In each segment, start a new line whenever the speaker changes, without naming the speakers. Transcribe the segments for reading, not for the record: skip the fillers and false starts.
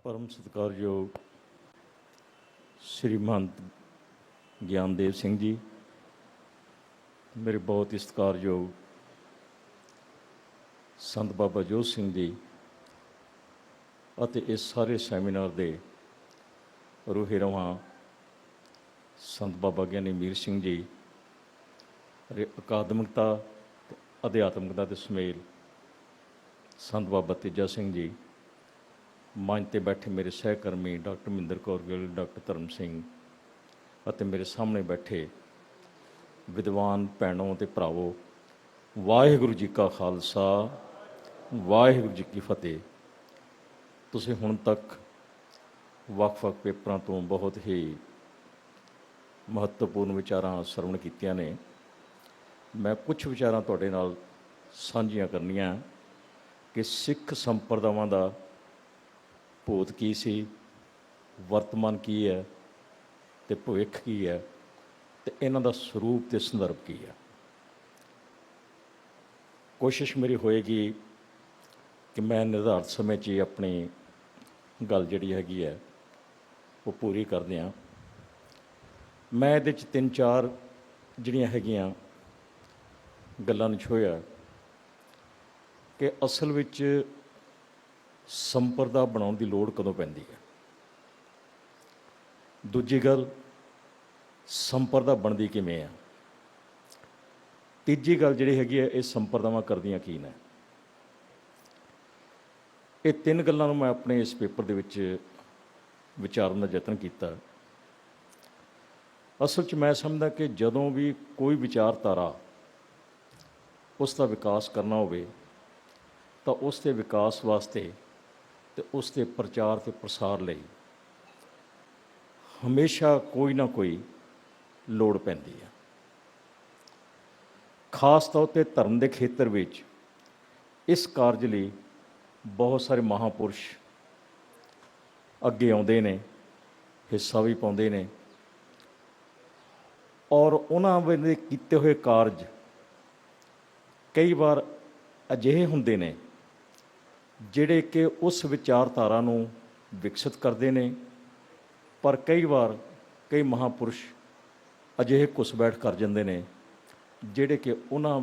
परम सत्कारयोग श्री महंत ज्ञानदेव सिंह जी, मेरे बहुत ही सत्कारयोग संत बाबा जोत सिंह जी ਅਤੇ इस सारे सैमीनार के रूहे रवां संत बाबा ज्ञानी मीर सिंह जी, अकादमिकता अध्यात्मिकता के सुमेल संत बाबा तेजा सिंह जी, मंच ते बैठे मेरे सहकर्मी डॉक्टर मਹਿੰਦਰ कौर ਗਿੱਲ, डॉक्टर धर्म सिंह ਅਤੇ मेरे सामने बैठे विद्वान भैनों ते भरावो, वाहिगुरू जी का खालसा वाहिगुरू जी की फतेह। तुसीं हुण तक ਵੱਖ-ਵੱਖ पेपरां तो बहुत ही महत्वपूर्ण विचारां सरवण कीतियां ने। मैं कुछ विचारां तुहाडे नाल साਂਝੀਆਂ करनियां कि सिख संप्रदावां दा भूत की सी, वर्तमान की है ते भविख की है, ते इन्हां दा स्वरूप ते संदर्भ की है। कोशिश मेरी होएगी कि मैं निर्धारित समय 'ਚ अपनी गल जिहड़ी हैगी है वो पूरी कर दियां। मैं इहदे 'ਚ 3-4 ਜਿਹੜੀਆਂ ਹੈਗੀਆਂ ਗੱਲਾਂ ਨੂੰ ਛੋਹਿਆ कि असल ਵਿੱਚ ਸੰਪਰਦਾ ਬਣਾਉਣ ਦੀ ਲੋੜ ਕਦੋਂ ਪੈਂਦੀ ਹੈ। ਦੂਜੀ ਗੱਲ, ਸੰਪਰਦਾ ਬਣਦੀ ਕਿਵੇਂ ਆ। ਤੀਜੀ ਗੱਲ ਜਿਹੜੀ ਹੈਗੀ ਹੈ, ਇਹ ਸੰਪਰਦਾਵਾਂ ਕਰਦੀਆਂ ਕੀ ਨੇ। ਇਹ ਤਿੰਨ ਗੱਲਾਂ ਨੂੰ ਮੈਂ ਆਪਣੇ ਇਸ ਪੇਪਰ ਦੇ ਵਿੱਚ ਵਿਚਾਰਨ ਦਾ ਯਤਨ ਕੀਤਾ। ਅਸਲ 'ਚ ਮੈਂ ਸਮਝਦਾ ਕਿ ਜਦੋਂ ਵੀ ਕੋਈ ਵਿਚਾਰਧਾਰਾ ਉਸ ਦਾ ਵਿਕਾਸ ਕਰਨਾ ਹੋਵੇ ਤਾਂ ਉਸ ਦੇ ਵਿਕਾਸ ਵਾਸਤੇ ਤੇ ਉਸ ਦੇ ਪ੍ਰਚਾਰ ਤੇ ਪ੍ਰਸਾਰ ਲਈ ਹਮੇਸ਼ਾ ਕੋਈ ਨਾ ਕੋਈ ਲੋੜ ਪੈਂਦੀ ਹੈ। ਖਾਸ ਤੌਰ 'ਤੇ ਧਰਮ ਦੇ ਖੇਤਰ ਵਿੱਚ ਇਸ ਕਾਰਜ ਲਈ ਬਹੁਤ ਸਾਰੇ ਮਹਾਂਪੁਰਸ਼ ਅੱਗੇ ਆਉਂਦੇ ਨੇ, ਹਿੱਸਾ ਵੀ ਪਾਉਂਦੇ ਨੇ, ਔਰ ਉਹਨਾਂ ਵੇਲੇ ਕੀਤੇ ਹੋਏ ਕਾਰਜ ਕਈ ਵਾਰ ਅਜਿਹੇ ਹੁੰਦੇ ਨੇ ਜਿਹੜੇ ਕਿ ਉਸ ਵਿਚਾਰਧਾਰਾ ਨੂੰ ਵਿਕਸਿਤ ਕਰਦੇ ਨੇ, ਪਰ ਕਈ ਵਾਰ ਕਈ ਮਹਾਂਪੁਰਸ਼ ਅਜਿਹੇ ਘੁਸਬੈਠ ਕਰ ਜਾਂਦੇ ਨੇ ਜਿਹੜੇ ਕਿ ਉਹਨਾਂ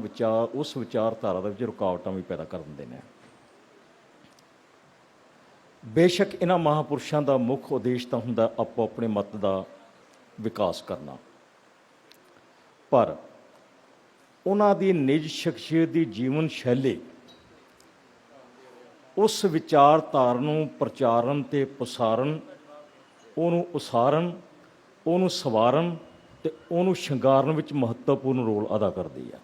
ਉਸ ਵਿਚਾਰਧਾਰਾ ਦੇ ਵਿੱਚ ਰੁਕਾਵਟਾਂ ਵੀ ਪੈਦਾ ਕਰ ਦਿੰਦੇ ਨੇ। ਬੇਸ਼ੱਕ ਇਹਨਾਂ ਮਹਾਂਪੁਰਸ਼ਾਂ ਦਾ ਮੁੱਖ ਉਦੇਸ਼ ਤਾਂ ਹੁੰਦਾ ਆਪੋ ਆਪਣੇ ਮਤ ਦਾ ਵਿਕਾਸ ਕਰਨਾ, ਪਰ ਉਹਨਾਂ ਦੀ ਨਿੱਜ ਸ਼ਖਸੀਅਤ ਦੀ ਜੀਵਨ ਸ਼ੈਲੀ ਉਸ ਵਿਚਾਰਧਾਰਾ ਨੂੰ ਪ੍ਰਚਾਰਨ ਅਤੇ ਪ੍ਰਸਾਰਨ, ਉਹਨੂੰ ਉਸਾਰਨ, ਉਹਨੂੰ ਸਵਾਰਨ ਅਤੇ ਉਹਨੂੰ ਸ਼ਿੰਗਾਰਨ ਵਿੱਚ ਮਹੱਤਵਪੂਰਨ ਰੋਲ ਅਦਾ ਕਰਦੀ ਹੈ।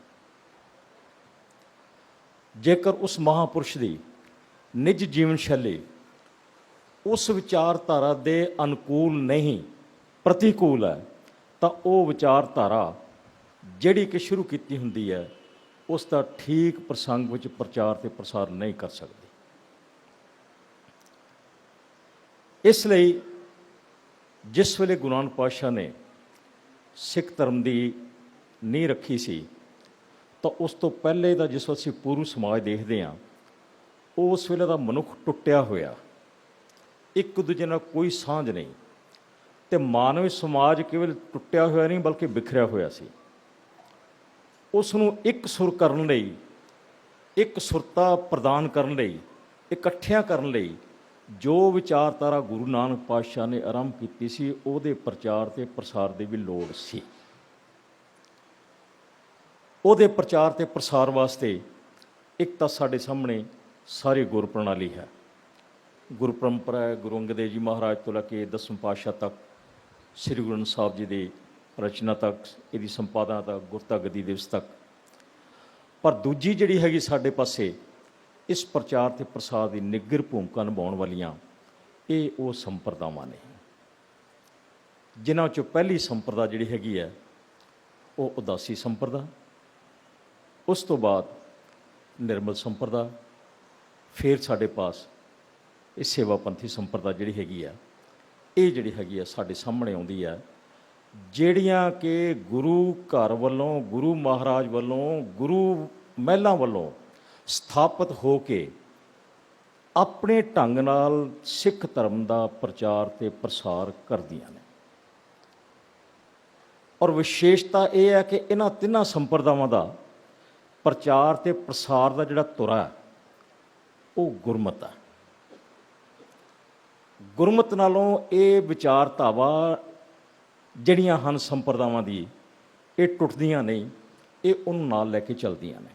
ਜੇਕਰ ਉਸ ਮਹਾਂਪੁਰਸ਼ ਦੀ ਨਿੱਜ ਜੀਵਨ ਸ਼ੈਲੀ ਉਸ ਵਿਚਾਰਧਾਰਾ ਦੇ ਅਨੁਕੂਲ ਨਹੀਂ, ਪ੍ਰਤੀਕੂਲ ਹੈ, ਤਾਂ ਉਹ ਵਿਚਾਰਧਾਰਾ ਜਿਹੜੀ ਕਿ ਸ਼ੁਰੂ ਕੀਤੀ ਹੁੰਦੀ ਹੈ ਉਸ ਦਾ ਠੀਕ ਪ੍ਰਸੰਗ ਵਿੱਚ ਪ੍ਰਚਾਰ ਅਤੇ ਪ੍ਰਸਾਰ ਨਹੀਂ ਕਰ ਸਕਦੀ। ਇਸ ਲਈ ਜਿਸ ਵੇਲੇ ਗੁਰੂ ਨਾਨਕ ਪਾਤਸ਼ਾਹ ਨੇ ਸਿੱਖ ਧਰਮ ਦੀ ਨੀਂਹ ਰੱਖੀ ਸੀ ਤਾਂ ਉਸ ਤੋਂ ਪਹਿਲੇ ਦਾ ਜਿਸ ਅਸੀਂ ਪੂਰਵ ਸਮਾਜ ਦੇਖਦੇ ਹਾਂ, ਉਸ ਵੇਲੇ ਦਾ ਮਨੁੱਖ ਟੁੱਟਿਆ ਹੋਇਆ, ਇੱਕ ਦੂਜੇ ਨਾਲ ਕੋਈ ਸਾਂਝ ਨਹੀਂ, ਅਤੇ ਮਾਨਵੀ ਸਮਾਜ ਕੇਵਲ ਟੁੱਟਿਆ ਹੋਇਆ ਨਹੀਂ ਬਲਕਿ ਬਿਖਰਿਆ ਹੋਇਆ ਸੀ। ਉਸ ਨੂੰ ਇੱਕ ਸੁਰ ਕਰਨ ਲਈ, ਇੱਕ ਸੁਰਤਾ ਪ੍ਰਦਾਨ ਕਰਨ ਲਈ, ਇਕੱਠਿਆਂ ਕਰਨ ਲਈ ਜੋ ਵਿਚਾਰਧਾਰਾ ਗੁਰੂ ਨਾਨਕ ਪਾਤਸ਼ਾਹ ਨੇ ਆਰੰਭ ਕੀਤੀ ਸੀ, ਉਹਦੇ ਪ੍ਰਚਾਰ ਅਤੇ ਪ੍ਰਸਾਰ ਦੀ ਵੀ ਲੋੜ ਸੀ। ਉਹਦੇ ਪ੍ਰਚਾਰ ਅਤੇ ਪ੍ਰਸਾਰ ਵਾਸਤੇ ਇੱਕ ਤਾਂ ਸਾਡੇ ਸਾਹਮਣੇ ਸਾਰੀ ਗੁਰ ਪ੍ਰਣਾਲੀ ਹੈ, ਗੁਰੂ ਪਰੰਪਰਾ ਹੈ। ਗੁਰੂ ਅੰਗਦ ਦੇਵ ਜੀ ਮਹਾਰਾਜ ਤੋਂ ਲੈ ਕੇ 10ਵੇਂ ਪਾਤਸ਼ਾਹ ਤੱਕ, ਸ੍ਰੀ ਗੁਰੂ ਗ੍ਰੰਥ ਸਾਹਿਬ ਜੀ ਦੀ ਰਚਨਾ ਤੱਕ, ਇਹਦੀ ਸੰਪਾਦਨਾ ਤੱਕ, ਗੁਰਤਾ ਗੱਦੀ ਦਿਵਸ ਤੱਕ। ਪਰ ਦੂਜੀ ਜਿਹੜੀ ਹੈਗੀ ਸਾਡੇ ਪਾਸੇ ਇਸ ਪ੍ਰਚਾਰ ਅਤੇ ਪ੍ਰਸਾਰ ਦੀ ਨਿੱਘਰ ਭੂਮਿਕਾ ਨਿਭਾਉਣ ਵਾਲੀਆਂ ਇਹ ਉਹ ਸੰਪਰਦਾਵਾਂ ਨੇ, ਜਿਨ੍ਹਾਂ 'ਚੋਂ ਪਹਿਲੀ ਸੰਪਰਦਾ ਜਿਹੜੀ ਹੈਗੀ ਹੈ ਉਹ ਉਦਾਸੀ ਸੰਪਰਦਾ, ਉਸ ਤੋਂ ਬਾਅਦ ਨਿਰਮਲ ਸੰਪਰਦਾ, ਫਿਰ ਸਾਡੇ ਪਾਸ ਇਹ ਸੇਵਾਪੰਥੀ ਸੰਪਰਦਾ ਜਿਹੜੀ ਹੈਗੀ ਆ, ਇਹ ਜਿਹੜੀ ਹੈਗੀ ਆ ਸਾਡੇ ਸਾਹਮਣੇ ਆਉਂਦੀ ਹੈ, ਜਿਹੜੀਆਂ ਕਿ ਗੁਰੂ ਘਰ ਵੱਲੋਂ, ਗੁਰੂ ਮਹਾਰਾਜ ਵੱਲੋਂ, ਗੁਰੂ ਮਹਿਲਾਂ ਵੱਲੋਂ ਸਥਾਪਿਤ ਹੋ ਕੇ ਆਪਣੇ ਢੰਗ ਨਾਲ ਸਿੱਖ ਧਰਮ ਦਾ ਪ੍ਰਚਾਰ ਤੇ ਪ੍ਰਸਾਰ ਕਰਦੀਆਂ ਨੇ। ਔਰ ਵਿਸ਼ੇਸ਼ਤਾ ਇਹ ਹੈ ਕਿ ਇਹਨਾਂ ਤਿੰਨਾਂ ਸੰਪਰਦਾਵਾਂ ਦਾ ਪ੍ਰਚਾਰ ਤੇ ਪ੍ਰਸਾਰ ਦਾ ਜਿਹੜਾ ਧੁਰਾ ਹੈ ਉਹ ਗੁਰਮਤ ਹੈ। ਗੁਰਮਤ ਨਾਲੋਂ ਇਹ ਵਿਚਾਰਧਾਵਾ ਜਿਹੜੀਆਂ ਹਨ ਸੰਪਰਦਾਵਾਂ ਦੀ, ਇਹ ਟੁੱਟਦੀਆਂ ਨਹੀਂ, ਇਹ ਉਹਨੂੰ ਨਾਲ ਲੈ ਕੇ ਚੱਲਦੀਆਂ ਨੇ।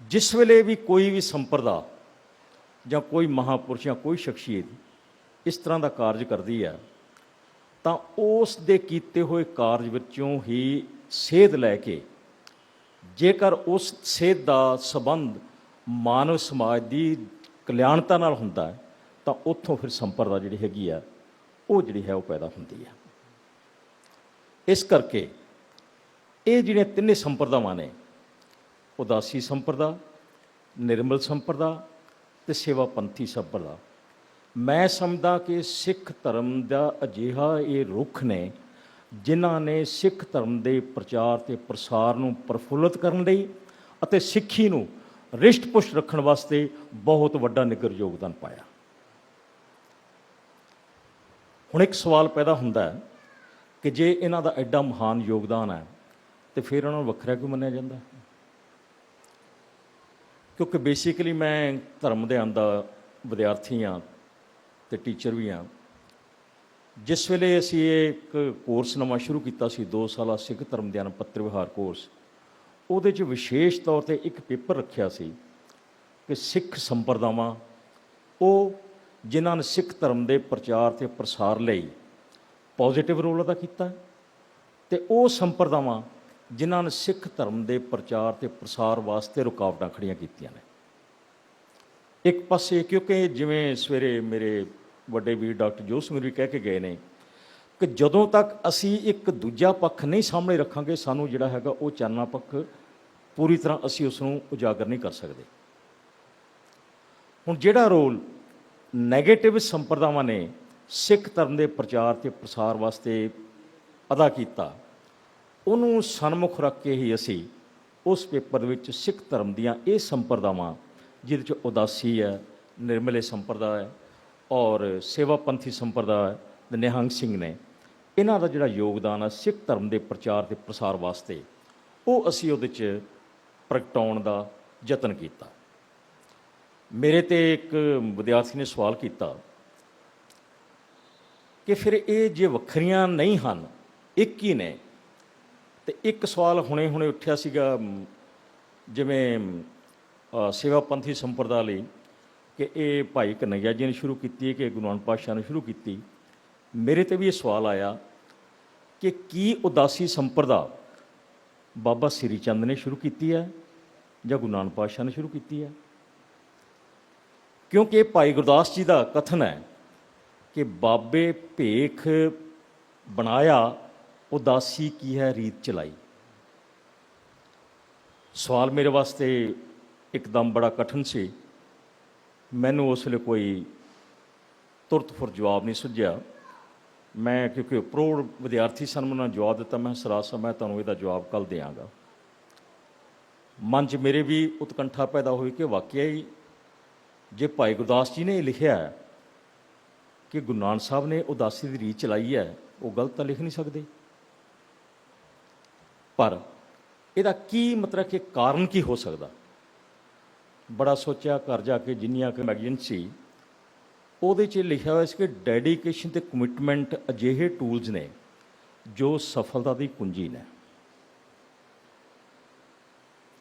ਜਿਸ ਵੇਲੇ ਵੀ ਕੋਈ ਵੀ ਸੰਪਰਦਾ ਜਾਂ ਕੋਈ ਮਹਾਂਪੁਰਸ਼ ਜਾਂ ਕੋਈ ਸ਼ਖਸੀਅਤ ਇਸ ਤਰ੍ਹਾਂ ਦਾ ਕਾਰਜ ਕਰਦੀ ਹੈ ਤਾਂ ਉਸ ਦੇ ਕੀਤੇ ਹੋਏ ਕਾਰਜ ਵਿੱਚੋਂ ਹੀ ਸੇਧ ਲੈ ਕੇ, ਜੇਕਰ ਉਸ ਸੇਧ ਦਾ ਸੰਬੰਧ ਮਾਨਵ ਸਮਾਜ ਦੀ ਕਲਿਆਣਤਾ ਨਾਲ ਹੁੰਦਾ ਹੈ ਤਾਂ ਉੱਥੋਂ ਫਿਰ ਸੰਪਰਦਾ ਜਿਹੜੀ ਹੈਗੀ ਆ ਉਹ ਜਿਹੜੀ ਹੈ ਉਹ ਪੈਦਾ ਹੁੰਦੀ ਹੈ। ਇਸ ਕਰਕੇ ਇਹ ਜਿਹੜੀਆਂ ਤਿੰਨੇ ਸੰਪਰਦਾਵਾਂ ਨੇ, ਉਦਾਸੀ ਸੰਪਰਦਾ, ਨਿਰਮਲ ਸੰਪਰਦਾ ਤੇ ਸੇਵਾਪੰਥੀ ਸੰਪਰਦਾ, ਮੈਂ ਸਮਝਦਾ ਕਿ ਸਿੱਖ ਧਰਮ ਦਾ ਅਜਿਹਾ ਇਹ ਰੁੱਖ ਨੇ ਜਿਨ੍ਹਾਂ ਨੇ ਸਿੱਖ ਧਰਮ ਦੇ ਪ੍ਰਚਾਰ ਤੇ ਪ੍ਰਸਾਰ ਨੂੰ ਪ੍ਰਫੁੱਲਤ ਕਰਨ ਲਈ ਅਤੇ ਸਿੱਖੀ ਨੂੰ ਰਿਸ਼ਟ ਪੁਸ਼ਟ ਰੱਖਣ ਵਾਸਤੇ ਬਹੁਤ ਵੱਡਾ ਨਿੱਘਰ ਯੋਗਦਾਨ ਪਾਇਆ। ਹੁਣ ਇੱਕ ਸਵਾਲ ਪੈਦਾ ਹੁੰਦਾ ਹੈ ਕਿ ਜੇ ਇਹਨਾਂ ਦਾ ਐਡਾ ਮਹਾਨ ਯੋਗਦਾਨ ਹੈ ਤੇ ਫਿਰ ਇਹਨਾਂ ਨੂੰ ਵੱਖਰਾ ਕਿਉਂ ਮੰਨਿਆ ਜਾਂਦਾ? ਕਿਉਂਕਿ ਬੇਸਿਕਲੀ ਮੈਂ ਧਰਮ ਦੇ ਦਾ ਵਿਦਿਆਰਥੀ ਹਾਂ ਤੇ ਟੀਚਰ ਵੀ ਹਾਂ। ਜਿਸ ਵੇਲੇ ਅਸੀਂ ਇਹ ਇੱਕ ਕੋਰਸ ਨਵਾਂ ਸ਼ੁਰੂ ਕੀਤਾ ਸੀ 2 ਸਾਲਾ ਸਿੱਖ ਧਰਮ ਗਿਆਨ ਪੱਤਰ ਵਿਹਾਰ ਕੋਰਸ, ਉਹਦੇ 'ਚ ਵਿਸ਼ੇਸ਼ ਤੌਰ 'ਤੇ ਇੱਕ ਪੇਪਰ ਰੱਖਿਆ ਸੀ ਕਿ ਸਿੱਖ ਸੰਪਰਦਾਵਾਂ ਉਹ ਜਿਨ੍ਹਾਂ ਨੇ ਸਿੱਖ ਧਰਮ ਦੇ ਪ੍ਰਚਾਰ ਤੇ ਪ੍ਰਸਾਰ ਲਈ ਪੋਜ਼ੀਟਿਵ ਰੋਲ ਅਦਾ ਕੀਤਾ, ਅਤੇ ਉਹ ਸੰਪਰਦਾਵਾਂ ਜਿਨ੍ਹਾਂ ਨੇ ਸਿੱਖ ਧਰਮ ਦੇ ਪ੍ਰਚਾਰ ਤੇ ਪ੍ਰਸਾਰ ਵਾਸਤੇ ਰੁਕਾਵਟਾਂ ਖੜੀਆਂ ਕੀਤੀਆਂ ਨੇ। ਇੱਕ ਪਾਸੇ ਕਿਉਂਕਿ ਜਿਵੇਂ ਸਵੇਰੇ ਮੇਰੇ ਵੱਡੇ ਵੀਰ ਡਾਕਟਰ ਜੋਤ ਵੀ ਕਹਿ ਕੇ ਗਏ ਨੇ ਕਿ ਜਦੋਂ ਤੱਕ ਅਸੀਂ ਇੱਕ ਦੂਜਾ ਪੱਖ ਨਹੀਂ ਸਾਹਮਣੇ ਰੱਖਾਂਗੇ, ਸਾਨੂੰ ਜਿਹੜਾ ਹੈਗਾ ਉਹ ਚਾਨਣਾ ਪੱਖ ਪੂਰੀ ਤਰ੍ਹਾਂ ਅਸੀਂ ਉਸ ਨੂੰ ਉਜਾਗਰ ਨਹੀਂ ਕਰ ਸਕਦੇ। ਹੁਣ ਜਿਹੜਾ ਰੋਲ ਨੈਗੇਟਿਵ ਸੰਪਰਦਾਵਾਂ ਨੇ ਸਿੱਖ ਧਰਮ ਦੇ ਪ੍ਰਚਾਰ ਤੇ ਪ੍ਰਸਾਰ ਵਾਸਤੇ ਅਦਾ ਕੀਤਾ, ਉਹਨੂੰ ਸਨਮੁਖ ਰੱਖ ਕੇ ਹੀ ਅਸੀਂ ਉਸ ਪੇਪਰ ਵਿੱਚ ਸਿੱਖ ਧਰਮ ਦੀਆਂ ਇਹ ਸੰਪਰਦਾਵਾਂ ਜਿਹਦੇ 'ਚ ਉਦਾਸੀ ਹੈ, ਨਿਰਮਲੇ ਸੰਪਰਦਾ ਹੈ ਔਰ ਸੇਵਾਪੰਥੀ ਸੰਪਰਦਾ ਹੈ, ਨਿਹੰਗ ਸਿੰਘ ਨੇ, ਇਹਨਾਂ ਦਾ ਜਿਹੜਾ ਯੋਗਦਾਨ ਹੈ ਸਿੱਖ ਧਰਮ ਦੇ ਪ੍ਰਚਾਰ ਤੇ ਪ੍ਰਸਾਰ ਵਾਸਤੇ, ਉਹ ਅਸੀਂ ਉਹਦੇ 'ਚ ਪ੍ਰਗਟਾਉਣ ਦਾ ਯਤਨ ਕੀਤਾ। ਮੇਰੇ ਤੇ ਇੱਕ ਵਿਦਿਆਰਥੀ ਨੇ ਸਵਾਲ ਕੀਤਾ ਕਿ ਫਿਰ ਇਹ ਜੇ ਵੱਖਰੀਆਂ ਨਹੀਂ ਹਨ, ਇੱਕ ਹੀ ਨੇ, ਤੇ ਇੱਕ ਸਵਾਲ ਹੁਣੇ ਉੱਠਿਆ ਸੀਗਾ ਜਿਵੇਂ ਸੇਵਾਪੰਥੀ ਸੰਪਰਦਾ ਲਈ ਕਿ ਇਹ ਭਾਈ ਕਨ੍ਹਈਆ ਜੀ ਨੇ ਸ਼ੁਰੂ ਕੀਤੀ ਹੈ ਕਿ ਗੁਰੂ ਨਾਨਕ ਪਾਤਸ਼ਾਹ ਨੇ ਸ਼ੁਰੂ ਕੀਤੀ। ਮੇਰੇ ਤੇ ਵੀ ਇਹ ਸਵਾਲ ਆਇਆ ਕਿ ਕੀ ਉਦਾਸੀ ਸੰਪਰਦਾ ਬਾਬਾ ਸ੍ਰੀ ਚੰਦ ਨੇ ਸ਼ੁਰੂ ਕੀਤੀ ਹੈ ਜਾਂ ਗੁਰੂ ਨਾਨਕ ਪਾਤਸ਼ਾਹ ਨੇ ਸ਼ੁਰੂ ਕੀਤੀ ਹੈ? ਕਿਉਂਕਿ ਭਾਈ ਗੁਰਦਾਸ ਜੀ ਦਾ ਕਥਨ ਹੈ ਕਿ ਬਾਬੇ ਭੇਖ ਬਣਾਇਆ, ਉਦਾਸੀ ਕੀ ਹੈ ਰੀਤ ਚਲਾਈ। ਸਵਾਲ ਮੇਰੇ ਵਾਸਤੇ ਇੱਕਦਮ ਬੜਾ ਕਠਿਨ ਸੀ। ਮੈਨੂੰ ਉਸ ਵੇਲੇ ਕੋਈ ਤੁਰਤ ਫੁਰ ਜਵਾਬ ਨਹੀਂ ਸੁੱਝਿਆ। ਮੈਂ ਕਿਉਂਕਿ ਪ੍ਰੌੜ ਵਿਦਿਆਰਥੀ ਸਨ, ਮੈਨੂੰ ਜਵਾਬ ਦਿੱਤਾ, ਮੈਂ ਸਰਾਸਾ ਮੈਂ ਤੁਹਾਨੂੰ ਇਹਦਾ ਜਵਾਬ ਕੱਲ੍ਹ ਦਿਆਂਗਾ। ਮਨ 'ਚ ਮੇਰੇ ਵੀ ਉਤਕੰਠਾ ਪੈਦਾ ਹੋਈ ਕਿ ਵਾਕਿਆ ਹੀ ਜੇ ਭਾਈ ਗੁਰਦਾਸ ਜੀ ਨੇ ਇਹ ਲਿਖਿਆ ਹੈ ਕਿ ਗੁਰੂ ਨਾਨਕ ਸਾਹਿਬ ਨੇ ਉਦਾਸੀ ਦੀ ਰੀਤ ਚਲਾਈ ਹੈ, ਉਹ ਗਲਤ ਤਾਂ ਲਿਖ ਨਹੀਂ ਸਕਦੇ। ਪਰ ਇਹਦਾ ਕੀ ਮਤਲਬ ਕਿ ਕਾਰਨ ਕੀ ਹੋ ਸਕਦਾ? ਬੜਾ ਸੋਚਿਆ, ਘਰ ਜਾ ਕੇ ਜਿੰਨੀਆਂ ਕਿ ਮੈਗਜ਼ੀਨ ਸੀ ਉਹਦੇ 'ਚ ਲਿਖਿਆ ਹੋਇਆ ਸੀ ਕਿ ਡੈਡੀਕੇਸ਼ਨ ਅਤੇ ਕਮਿਟਮੈਂਟ ਅਜਿਹੇ ਟੂਲਸ ਨੇ ਜੋ ਸਫਲਤਾ ਦੀ ਕੁੰਜੀ ਨੇ।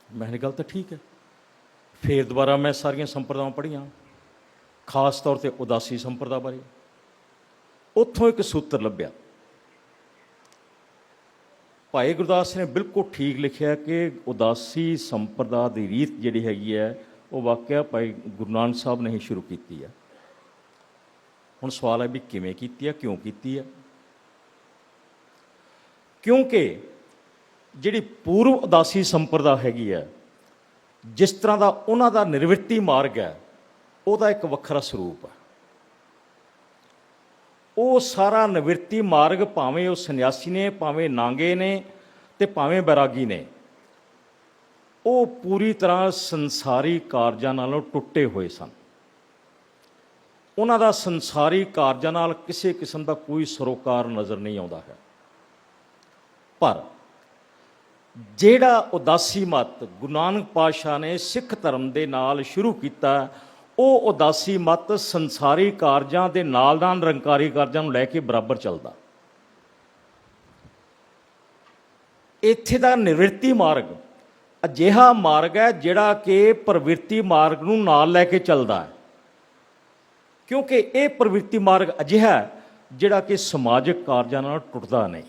ਮੈਂ ਕਿਹਾ ਗੱਲ ਤਾਂ ਠੀਕ ਹੈ। ਫਿਰ ਦੁਬਾਰਾ ਮੈਂ ਸਾਰੀਆਂ ਸੰਪਰਦਾਵਾਂ ਪੜ੍ਹੀਆਂ, ਖਾਸ ਤੌਰ 'ਤੇ ਉਦਾਸੀ ਸੰਪਰਦਾ ਬਾਰੇ। ਉੱਥੋਂ ਇੱਕ ਸੂਤਰ ਲੱਭਿਆ। ਭਾਈ ਗੁਰਦਾਸ ਨੇ ਬਿਲਕੁਲ ਠੀਕ ਲਿਖਿਆ ਕਿ ਉਦਾਸੀ ਸੰਪਰਦਾ ਦੀ ਰੀਤ ਜਿਹੜੀ ਹੈਗੀ ਹੈ ਉਹ ਵਾਕਿਆ ਭਾਈ ਗੁਰੂ ਨਾਨਕ ਸਾਹਿਬ ਨੇ ਹੀ ਸ਼ੁਰੂ ਕੀਤੀ ਹੈ। ਹੁਣ ਸਵਾਲ ਹੈ ਵੀ ਕਿਵੇਂ ਕੀਤੀ ਹੈ, ਕਿਉਂ ਕੀਤੀ ਹੈ? ਕਿਉਂਕਿ ਜਿਹੜੀ ਪੂਰਵ ਉਦਾਸੀ ਸੰਪਰਦਾ ਹੈਗੀ ਹੈ, ਜਿਸ ਤਰ੍ਹਾਂ ਦਾ ਉਹਨਾਂ ਦਾ ਨਿਰਵਿਰਤੀ ਮਾਰਗ ਹੈ, ਉਹਦਾ ਇੱਕ ਵੱਖਰਾ ਸਰੂਪ ਹੈ। ਉਹ ਸਾਰਾ ਨਿਵਿਰਤੀ ਮਾਰਗ, ਭਾਵੇਂ ਉਹ ਸੰਨਿਆਸੀ ਨੇ, ਭਾਵੇਂ ਨਾਂਗੇ ਨੇ ਤੇ ਭਾਵੇਂ ਬੈਰਾਗੀ ਨੇ, ਉਹ ਪੂਰੀ ਤਰ੍ਹਾਂ ਸੰਸਾਰੀ ਕਾਰਜਾਂ ਨਾਲੋਂ ਟੁੱਟੇ ਹੋਏ ਸਨ। ਉਹਨਾਂ ਦਾ ਸੰਸਾਰੀ ਕਾਰਜਾਂ ਨਾਲ ਕਿਸੇ ਕਿਸਮ ਦਾ ਕੋਈ ਸਰੋਕਾਰ ਨਜ਼ਰ ਨਹੀਂ ਆਉਂਦਾ ਹੈ। ਪਰ ਜਿਹੜਾ ਉਦਾਸੀ ਮਤ ਗੁਰੂ ਨਾਨਕ ਪਾਤਸ਼ਾਹ ਨੇ ਸਿੱਖ ਧਰਮ ਦੇ ਨਾਲ ਸ਼ੁਰੂ ਕੀਤਾ, ਉਹ ਉਦਾਸੀ ਮਤ ਸੰਸਾਰੀ ਕਾਰਜਾਂ ਦੇ ਨਾਲ ਨਾਲ ਨਿਰੰਕਾਰੀ ਕਾਰਜਾਂ ਨੂੰ ਲੈ ਕੇ ਬਰਾਬਰ ਚੱਲਦਾ। ਇੱਥੇ ਦਾ ਨਿਵ੍ਰਿੱਤੀ ਮਾਰਗ ਅਜਿਹਾ ਮਾਰਗ ਹੈ ਜਿਹੜਾ ਕਿ ਪ੍ਰਵਿਰਤੀ ਮਾਰਗ ਨੂੰ ਨਾਲ ਲੈ ਕੇ ਚੱਲਦਾ ਹੈ, ਕਿਉਂਕਿ ਇਹ ਪ੍ਰਵਿਰਤੀ ਮਾਰਗ ਅਜਿਹਾ ਹੈ ਜਿਹੜਾ ਕਿ ਸਮਾਜਿਕ ਕਾਰਜਾਂ ਨਾਲ ਟੁੱਟਦਾ ਨਹੀਂ।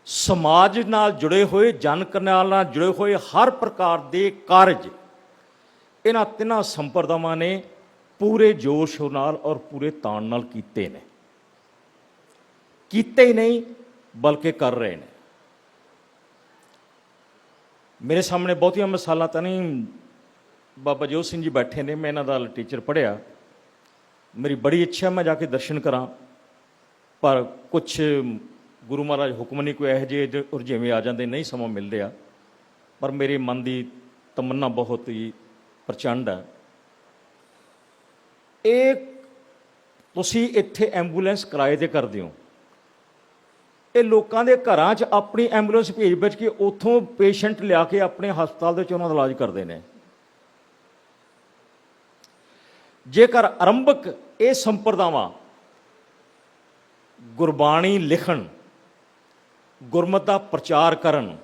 ਸਮਾਜ ਨਾਲ ਜੁੜੇ ਹੋਏ, ਜਨ ਕਲਿਆਣ ਨਾਲ ਜੁੜੇ ਹੋਏ ਹਰ ਪ੍ਰਕਾਰ ਦੇ ਕਾਰਜ ਇਹਨਾਂ ਤਿੰਨਾਂ ਸੰਪਰਦਾਵਾਂ ਨੇ ਪੂਰੇ ਜੋਸ਼ ਨਾਲ ਔਰ ਪੂਰੇ ਤਾਣ ਨਾਲ ਕੀਤੇ ਨੇ। ਕੀਤੇ ਹੀ ਨਹੀਂ ਬਲਕਿ ਕਰ ਰਹੇ ਨੇ। ਮੇਰੇ ਸਾਹਮਣੇ ਬਹੁਤੀਆਂ ਮਿਸਾਲਾਂ ਤਾਂ ਨਹੀਂ, ਬਾਬਾ ਜੋਤ ਸਿੰਘ ਜੀ ਬੈਠੇ ਨੇ, ਮੈਂ ਇਹਨਾਂ ਦਾ ਟੀਚਰ ਪੜ੍ਹਿਆ। ਮੇਰੀ ਬੜੀ ਇੱਛਾ ਮੈਂ ਜਾ ਕੇ ਦਰਸ਼ਨ ਕਰਾਂ, ਪਰ ਕੁਛ ਗੁਰੂ ਮਹਾਰਾਜ ਹੁਕਮ ਨਹੀਂ, ਕੋਈ ਇਹੋ ਜਿਹੇ ਰੁਝੇਵੇਂ ਆ ਜਾਂਦੇ, ਨਹੀਂ ਸਮਾਂ ਮਿਲ ਰਿਹਾ। ਪਰ ਮੇਰੇ ਮਨ ਦੀ ਤਮੰਨਾ ਬਹੁਤ ਹੀ ਪ੍ਰਚੰਡ ਹੈ। ਇਹ ਤੁਸੀਂ ਇੱਥੇ ਐਂਬੂਲੈਂਸ ਕਿਰਾਏ 'ਤੇ ਕਰਦੇ ਹੋ, ਇਹ ਲੋਕਾਂ ਦੇ ਘਰਾਂ 'ਚ ਆਪਣੀ ਐਂਬੂਲੈਂਸ ਭੇਜ ਕੇ ਉੱਥੋਂ ਪੇਸ਼ੈਂਟ ਲਿਆ ਕੇ ਆਪਣੇ ਹਸਪਤਾਲ ਦੇ ਵਿੱਚ ਉਹਨਾਂ ਦਾ ਇਲਾਜ ਕਰਦੇ ਨੇ। ਜੇਕਰ ਆਰੰਭਕ ਇਹ ਸੰਪਰਦਾਵਾਂ ਗੁਰਬਾਣੀ ਲਿਖਣ, ਗੁਰਮਤਿ ਦਾ ਪ੍ਰਚਾਰ ਕਰਨ,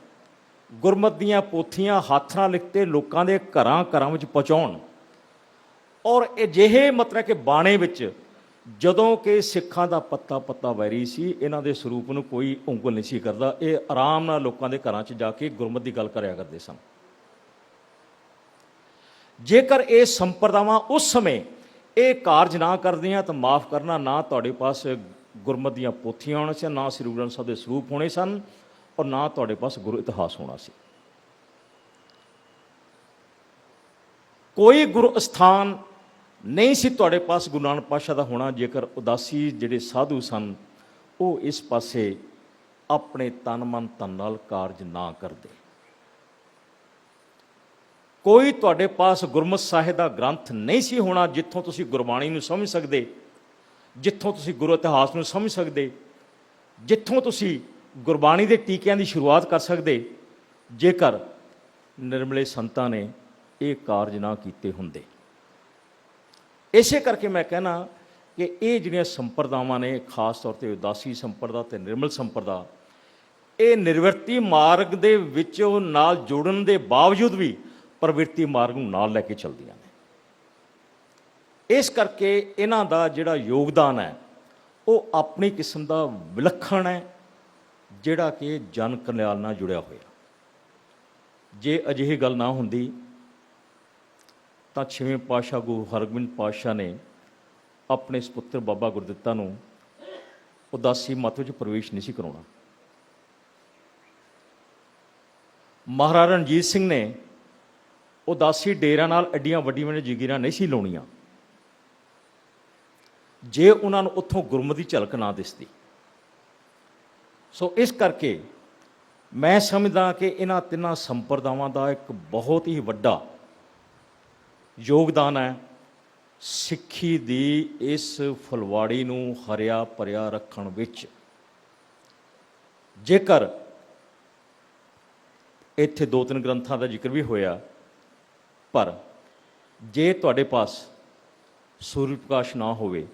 ਗੁਰਮਤਿ ਦੀਆਂ ਪੋਥੀਆਂ ਹੱਥ ਨਾਲ ਲਿਖ ਕੇ ਲੋਕਾਂ ਦੇ ਘਰਾਂ ਵਿੱਚ ਪਹੁੰਚਾਉਣ, ਔਰ ਅਜਿਹੇ ਮਤਲਬ ਕਿ ਬਾਣੇ ਵਿੱਚ ਜਦੋਂ ਕਿ ਸਿੱਖਾਂ ਦਾ ਪੱਤਾ ਵੈਰੀ ਸੀ, ਇਹਨਾਂ ਦੇ ਸਰੂਪ ਨੂੰ ਕੋਈ ਉਂਗਲ ਨਹੀਂ ਸੀ ਕਰਦਾ। ਇਹ ਆਰਾਮ ਨਾਲ ਲੋਕਾਂ ਦੇ ਘਰਾਂ 'ਚ ਜਾ ਕੇ ਗੁਰਮਤਿ ਦੀ ਗੱਲ ਕਰਿਆ ਕਰਦੇ ਸਨ। ਜੇਕਰ ਇਹ ਸੰਪਰਦਾਵਾਂ ਉਸ ਸਮੇਂ ਇਹ ਕਾਰਜ ਨਾ ਕਰਦੀਆਂ ਤਾਂ ਮਾਫ ਕਰਨਾ, ਨਾ ਤੁਹਾਡੇ ਪਾਸ ਗੁਰਮਤਿ ਦੀਆਂ ਪੋਥੀਆਂ ਹੋਣੀਆਂ ਸੀ, ਨਾ ਸ੍ਰੀ ਗੁਰੂ ਗ੍ਰੰਥ ਸਾਹਿਬ ਦੇ ਸਰੂਪ ਹੋਣੇ ਸਨ, ਔਰ ਨਾ ਤੁਹਾਡੇ ਪਾਸ ਗੁਰੂ ਇਤਿਹਾਸ ਹੋਣਾ ਸੀ। ਕੋਈ ਗੁਰੂ ਅਸਥਾਨ ਨਹੀਂ ਸੀ ਤੁਹਾਡੇ ਪਾਸ ਗੁਰੂ ਨਾਨਕ ਪਾਤਸ਼ਾਹ ਦਾ ਹੋਣਾ, ਜੇਕਰ ਉਦਾਸੀ ਜਿਹੜੇ ਸਾਧੂ ਸਨ ਉਹ ਇਸ ਪਾਸੇ ਆਪਣੇ ਤਨ ਮਨ ਧਨ ਨਾਲ ਕਾਰਜ ਨਾ ਕਰਦੇ। ਕੋਈ ਤੁਹਾਡੇ ਪਾਸ ਗੁਰਮਤਿ ਸਾਹਿਬ ਦਾ ਗ੍ਰੰਥ ਨਹੀਂ ਸੀ ਹੋਣਾ ਜਿੱਥੋਂ ਤੁਸੀਂ ਗੁਰਬਾਣੀ ਨੂੰ ਸਮਝ ਸਕਦੇ, ਜਿੱਥੋਂ ਤੁਸੀਂ ਗੁਰੂ ਇਤਿਹਾਸ ਨੂੰ ਸਮਝ ਸਕਦੇ, ਜਿੱਥੋਂ ਤੁਸੀਂ ਗੁਰਬਾਣੀ ਦੇ ਟੀਕਿਆਂ ਦੀ ਸ਼ੁਰੂਆਤ ਕਰ ਸਕਦੇ, ਜੇਕਰ ਨਿਰਮਲੇ ਸੰਤਾਂ ਨੇ ਇਹ ਕਾਰਜ ਨਾ ਕੀਤੇ ਹੁੰਦੇ। ਇਸੇ ਕਰਕੇ ਮੈਂ ਕਹਿਣਾ ਕਿ ਇਹ ਜਿਹੜੀਆਂ ਸੰਪਰਦਾਵਾਂ ਨੇ, ਖਾਸ ਤੌਰ 'ਤੇ ਉਦਾਸੀ ਸੰਪਰਦਾ ਅਤੇ ਨਿਰਮਲ ਸੰਪਰਦਾ, ਇਹ ਨਿਰਵਰਤੀ ਮਾਰਗ ਦੇ ਵਿੱਚ ਨਾਲ ਜੋੜਨ ਦੇ ਬਾਵਜੂਦ ਵੀ ਪ੍ਰਵਿਰਤੀ ਮਾਰਗ ਨੂੰ ਨਾਲ ਲੈ ਕੇ ਚੱਲਦੀਆਂ ਨੇ। ਇਸ ਕਰਕੇ ਇਹਨਾਂ ਦਾ ਜਿਹੜਾ ਯੋਗਦਾਨ ਹੈ ਉਹ ਆਪਣੀ ਕਿਸਮ ਦਾ ਵਿਲੱਖਣ ਹੈ, ਜਿਹੜਾ ਕਿ ਜਨ ਕਲਿਆਣ ਨਾਲ ਜੁੜਿਆ ਹੋਇਆ। ਜੇ ਅਜਿਹੀ ਗੱਲ ਨਾ ਹੁੰਦੀ ਤਾਂ 6ਵੇਂ ਪਾਤਸ਼ਾਹ ਗੁਰੂ ਹਰਗੋਬਿੰਦ ਪਾਤਸ਼ਾਹ ਨੇ ਆਪਣੇ ਸੁਪੁੱਤਰ ਬਾਬਾ ਗੁਰਦਿੱਤਾ ਨੂੰ ਉਦਾਸੀ ਮਤ ਵਿੱਚ ਪ੍ਰਵੇਸ਼ ਨਹੀਂ ਸੀ ਕਰਾਉਣਾ। ਮਹਾਰਾਜਾ ਰਣਜੀਤ ਸਿੰਘ ਨੇ ਉਦਾਸੀ ਡੇਰਿਆਂ ਨਾਲ ਐਡੀਆਂ ਵੱਡੀਆਂ ਜਗੀਰਾਂ ਨਹੀਂ ਸੀ ਲਾਉਣੀਆਂ ਜੇ ਉਹਨਾਂ ਨੂੰ ਉੱਥੋਂ ਗੁਰਮਤਿ ਦੀ ਝਲਕ ਨਾ ਦਿਸਦੀ। ਸੋ ਇਸ ਕਰਕੇ ਮੈਂ ਸਮਝਦਾ ਕਿ ਇਹਨਾਂ ਤਿੰਨਾਂ ਸੰਪਰਦਾਵਾਂ ਦਾ ਇੱਕ ਬਹੁਤ ਹੀ ਵੱਡਾ ਯੋਗਦਾਨ ਹੈ ਸਿੱਖੀ ਦੀ ਇਸ ਫੁਲਵਾੜੀ ਨੂੰ ਹਰਿਆ ਭਰਿਆ ਰੱਖਣ ਵਿੱਚ। ਜੇਕਰ ਇੱਥੇ 2-3 ਗ੍ਰੰਥਾਂ ਦਾ ਜ਼ਿਕਰ ਵੀ ਹੋਇਆ, ਪਰ ਜੇ ਤੁਹਾਡੇ ਪਾਸ ਸੂਰਜ ਪ੍ਰਕਾਸ਼ ਨਾ ਹੋਵੇ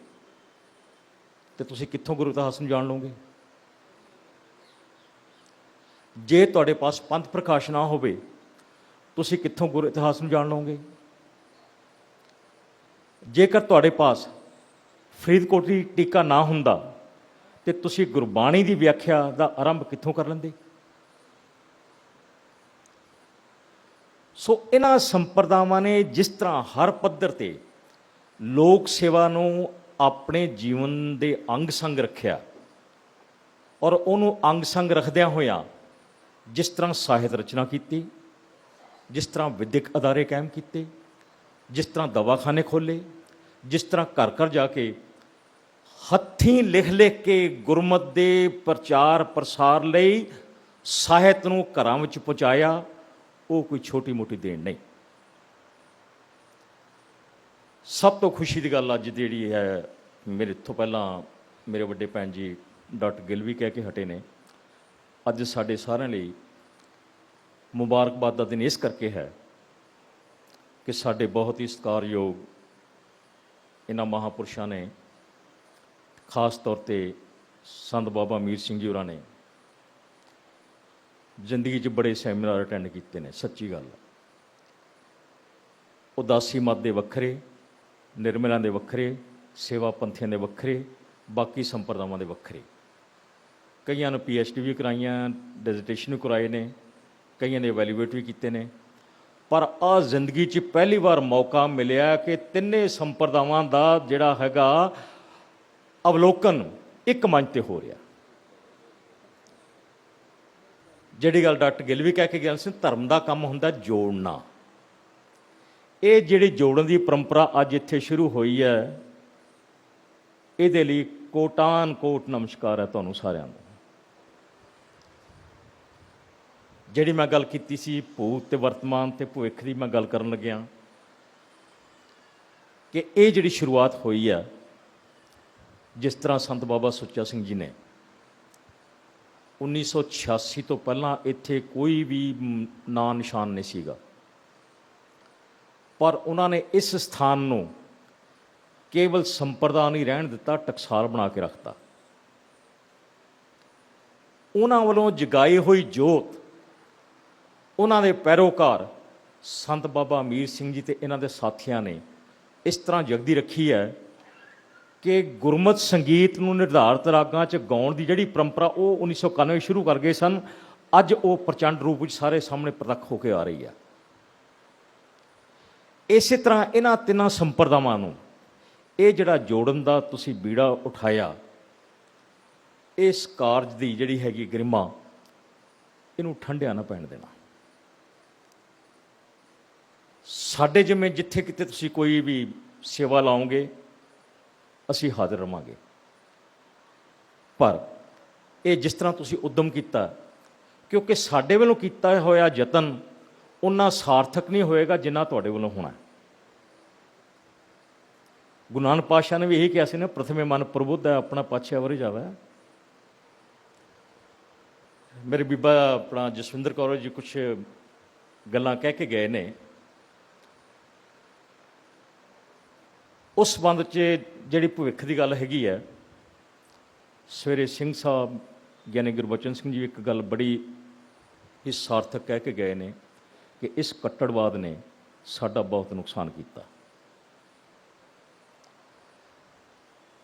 ਤੇ ਤੁਸੀਂ ਕਿੱਥੋਂ ਗੁਰੂ ਇਤਿਹਾਸ ਨੂੰ ਜਾਣ ਲਓਗੇ? ਜੇ ਤੁਹਾਡੇ ਪਾਸ ਪੰਥ ਪ੍ਰਕਾਸ਼ ਨਾ ਹੋਵੇ ਤੁਸੀਂ ਕਿੱਥੋਂ ਗੁਰੂ ਇਤਿਹਾਸ ਨੂੰ ਜਾਣ ਲਓਗੇ? ਜੇਕਰ ਤੁਹਾਡੇ ਪਾਸ ਫਰੀਦਕੋਟੀ ਟੀਕਾ ਨਾ ਹੁੰਦਾ ਤੇ ਤੁਸੀਂ ਗੁਰਬਾਣੀ ਦੀ ਵਿਆਖਿਆ ਦਾ ਆਰੰਭ ਕਿੱਥੋਂ ਕਰ ਲੈਂਦੇ? ਸੋ ਇਹਨਾਂ ਸੰਪਰਦਾਵਾਂ ਨੇ ਜਿਸ ਤਰ੍ਹਾਂ ਹਰ ਪੱਧਰ 'ਤੇ ਲੋਕ ਸੇਵਾ ਨੂੰ ਆਪਣੇ ਜੀਵਨ ਦੇ ਅੰਗ ਸੰਗ ਰੱਖਿਆ, ਔਰ ਉਹਨੂੰ ਅੰਗ ਸੰਗ ਰੱਖਦਿਆਂ ਹੋਇਆਂ ਜਿਸ ਤਰ੍ਹਾਂ ਸਾਹਿਤ ਰਚਨਾ ਕੀਤੀ, ਜਿਸ ਤਰ੍ਹਾਂ ਵਿਦਿਅਕ ਅਦਾਰੇ ਕਾਇਮ ਕੀਤੇ, ਜਿਸ ਤਰ੍ਹਾਂ ਦਵਾਖਾਨੇ ਖੋਲ੍ਹੇ, ਜਿਸ ਤਰ੍ਹਾਂ ਘਰ ਘਰ ਜਾ ਕੇ ਹੱਥੀਂ ਲਿਖ ਕੇ ਗੁਰਮਤਿ ਦੇ ਪ੍ਰਚਾਰ ਪ੍ਰਸਾਰ ਲਈ ਸਾਹਿਤ ਨੂੰ ਘਰਾਂ ਵਿੱਚ ਪਹੁੰਚਾਇਆ, ਉਹ ਕੋਈ ਛੋਟੀ ਮੋਟੀ ਦੇਣ ਨਹੀਂ। ਸਭ ਤੋਂ ਖੁਸ਼ੀ ਦੀ ਗੱਲ ਅੱਜ ਜਿਹੜੀ ਹੈ, ਮੇਰੇ ਤੋਂ ਪਹਿਲਾਂ ਮੇਰੇ ਵੱਡੇ ਭੈਣ ਜੀ ਡਾਕਟਰ ਗਿੱਲ ਵੀ ਕਹਿ ਕੇ ਹਟੇ ਨੇ, ਅੱਜ ਸਾਡੇ ਸਾਰਿਆਂ ਲਈ ਮੁਬਾਰਕਬਾਦ ਦਾ ਦਿਨ ਇਸ ਕਰਕੇ ਹੈ ਕਿ ਸਾਡੇ ਬਹੁਤ ਹੀ ਸਤਿਕਾਰਯੋਗ ਇਹਨਾਂ ਮਹਾਂਪੁਰਸ਼ਾਂ ਨੇ, ਖਾਸ ਤੌਰ 'ਤੇ ਸੰਤ ਬਾਬਾ ਮੀਰ ਸਿੰਘ ਜੀ ਹੋਰਾਂ ਨੇ ਜ਼ਿੰਦਗੀ 'ਚ ਬੜੇ ਸੈਮੀਨਾਰ ਅਟੈਂਡ ਕੀਤੇ ਨੇ। ਸੱਚੀ ਗੱਲ, ਉਦਾਸੀ ਮਤ ਦੇ ਵੱਖਰੇ, ਨਿਰਮਲਾਂ ਦੇ ਵੱਖਰੇ, ਸੇਵਾ ਪੰਥੀਆਂ ਦੇ ਵੱਖਰੇ, ਬਾਕੀ ਸੰਪਰਦਾਵਾਂ ਦੇ ਵੱਖਰੇ। ਕਈਆਂ ਨੂੰ PhD ਵੀ ਕਰਾਈਆਂ, ਡੈਜ਼ੀਟੇਸ਼ਨ ਵੀ ਕਰਾਏ ਨੇ, ਕਈਆਂ ਨੇ ਵੈਲੀਊਏਟ ਵੀ ਕੀਤੇ ਨੇ। ਪਰ ਆਹ ਜ਼ਿੰਦਗੀ 'ਚ ਪਹਿਲੀ ਵਾਰ ਮੌਕਾ ਮਿਲਿਆ ਕਿ ਤਿੰਨੇ ਸੰਪਰਦਾਵਾਂ ਦਾ ਜਿਹੜਾ ਹੈਗਾ ਅਵਲੋਕਨ ਇੱਕ ਮੰਚ 'ਤੇ ਹੋ ਰਿਹਾ। ਜਿਹੜੀ ਗੱਲ ਡਾਕਟਰ ਗਿੱਲ ਵੀ ਕਹਿ ਕੇ ਗਿਆ ਸੀ, ਧਰਮ ਦਾ ਕੰਮ ਹੁੰਦਾ ਜੋੜਨਾ। ਇਹ ਜਿਹੜੀ ਜੋੜਨ ਦੀ ਪਰੰਪਰਾ ਅੱਜ ਇੱਥੇ ਸ਼ੁਰੂ ਹੋਈ ਹੈ, ਇਹਦੇ ਲਈ ਕੋਟਾਨ ਕੋਟ ਨਮਸਕਾਰ ਹੈ ਤੁਹਾਨੂੰ ਸਾਰਿਆਂ ਨੂੰ। ਜਿਹੜੀ ਮੈਂ ਗੱਲ ਕੀਤੀ ਸੀ ਭੂਤ ਤੇ ਵਰਤਮਾਨ ਤੇ ਭਵਿੱਖ ਦੀ, ਮੈਂ ਗੱਲ ਕਰਨ ਲੱਗਿਆ ਕਿ ਇਹ ਜਿਹੜੀ ਸ਼ੁਰੂਆਤ ਹੋਈ ਆ, ਜਿਸ ਤਰ੍ਹਾਂ ਸੰਤ ਬਾਬਾ ਸੁੱਚਾ ਸਿੰਘ ਜੀ ਨੇ 1986 ਤੋਂ ਪਹਿਲਾਂ ਇੱਥੇ ਕੋਈ ਵੀ ਨਾਂ ਨਿਸ਼ਾਨ ਨਹੀਂ ਸੀਗਾ, ਪਰ ਉਹਨਾਂ ਨੇ ਇਸ ਸਥਾਨ ਨੂੰ ਕੇਵਲ ਸੰਪਰਦਾ ਨਹੀਂ ਰਹਿਣ ਦਿੱਤਾ, ਟਕਸਾਲ ਬਣਾ ਕੇ ਰੱਖਤਾ। ਉਹਨਾਂ ਵੱਲੋਂ ਜਗਾਈ ਹੋਈ ਜੋਤ, ਉਹਨਾਂ ਦੇ ਪੈਰੋਕਾਰ ਸੰਤ ਬਾਬਾ ਮੀਰ ਸਿੰਘ ਜੀ ਤੇ ਇਹਨਾਂ ਦੇ ਸਾਥੀਆਂ ਨੇ ਇਸ ਤਰ੍ਹਾਂ ਜਗਦੀ ਰੱਖੀ ਹੈ ਕਿ ਗੁਰਮਤਿ ਸੰਗੀਤ ਨੂੰ ਨਿਰਧਾਰਤ ਰਾਗਾਂ 'ਚ ਗਾਉਣ ਦੀ ਜਿਹੜੀ ਪਰੰਪਰਾ ਉਹ 1991 ਸ਼ੁਰੂ ਕਰ ਗਏ ਸਨ, ਅੱਜ ਉਹ ਪ੍ਰਚੰਡ ਰੂਪ ਵਿੱਚ ਸਾਰੇ ਸਾਹਮਣੇ ਪ੍ਰਤੱਖ ਹੋ ਕੇ ਆ ਰਹੀ ਹੈ। ਇਸੇ ਤਰ੍ਹਾਂ ਇਹਨਾਂ ਤਿੰਨਾਂ ਸੰਪਰਦਾਵਾਂ ਨੂੰ ਇਹ ਜਿਹੜਾ ਜੋੜਨ ਦਾ ਤੁਸੀਂ ਬੀੜਾ ਉਠਾਇਆ, ਇਸ ਕਾਰਜ ਦੀ ਜਿਹੜੀ ਹੈਗੀ ਗਰਿਮਾ, ਇਹਨੂੰ ਠੰਡਿਆ ਨਾ ਪੈਣ ਦੇਣਾ। ਸਾਡੇ ਜਿਵੇਂ ਜਿੱਥੇ ਕਿਤੇ ਤੁਸੀਂ ਕੋਈ ਵੀ ਸੇਵਾ ਲਾਓਗੇ, ਅਸੀਂ ਹਾਜ਼ਰ ਰਹਾਂਗੇ। ਪਰ ਇਹ ਜਿਸ ਤਰ੍ਹਾਂ ਤੁਸੀਂ ਉਦਮ ਕੀਤਾ, ਕਿਉਂਕਿ ਸਾਡੇ ਵੱਲੋਂ ਕੀਤਾ ਹੋਇਆ ਯਤਨ ਉਨਾ ਸਾਰਥਕ ਨਹੀਂ ਹੋਏਗਾ ਜਿੰਨਾ ਤੁਹਾਡੇ ਵੱਲੋਂ ਹੋਣਾ। ਗੁਰੂ ਨਾਨਕ ਪਾਤਸ਼ਾਹ ਨੇ ਵੀ ਇਹੀ ਕਿਹਾ ਸੀ ਨਾ, ਪ੍ਰਥਮੇ ਮਨ ਪ੍ਰਬੁੱਧ ਹੈ, ਆਪਣਾ ਪਾਛਿਆ ਵਰ ਜਾਵੇ। ਮੇਰੇ ਬੀਬਾ ਆਪਣਾ ਜਸਵਿੰਦਰ ਕੌਰ ਜੀ ਕੁਛ ਗੱਲਾਂ ਕਹਿ ਕੇ ਗਏ ਨੇ, ਉਸ ਸੰਬੰਧ 'ਚ ਜਿਹੜੀ ਭਵਿੱਖ ਦੀ ਗੱਲ ਹੈਗੀ ਹੈ, ਸਵੇਰੇ ਸਿੰਘ ਸਾਹਿਬ ਗਿਆਨੀ ਗੁਰਬਚਨ ਸਿੰਘ ਜੀ ਇੱਕ ਗੱਲ ਬੜੀ ਹੀ ਸਾਰਥਕ ਕਹਿ ਕੇ ਗਏ ਨੇ ਕਿ ਇਸ ਕੱਟੜਵਾਦ ਨੇ ਸਾਡਾ ਬਹੁਤ ਨੁਕਸਾਨ ਕੀਤਾ।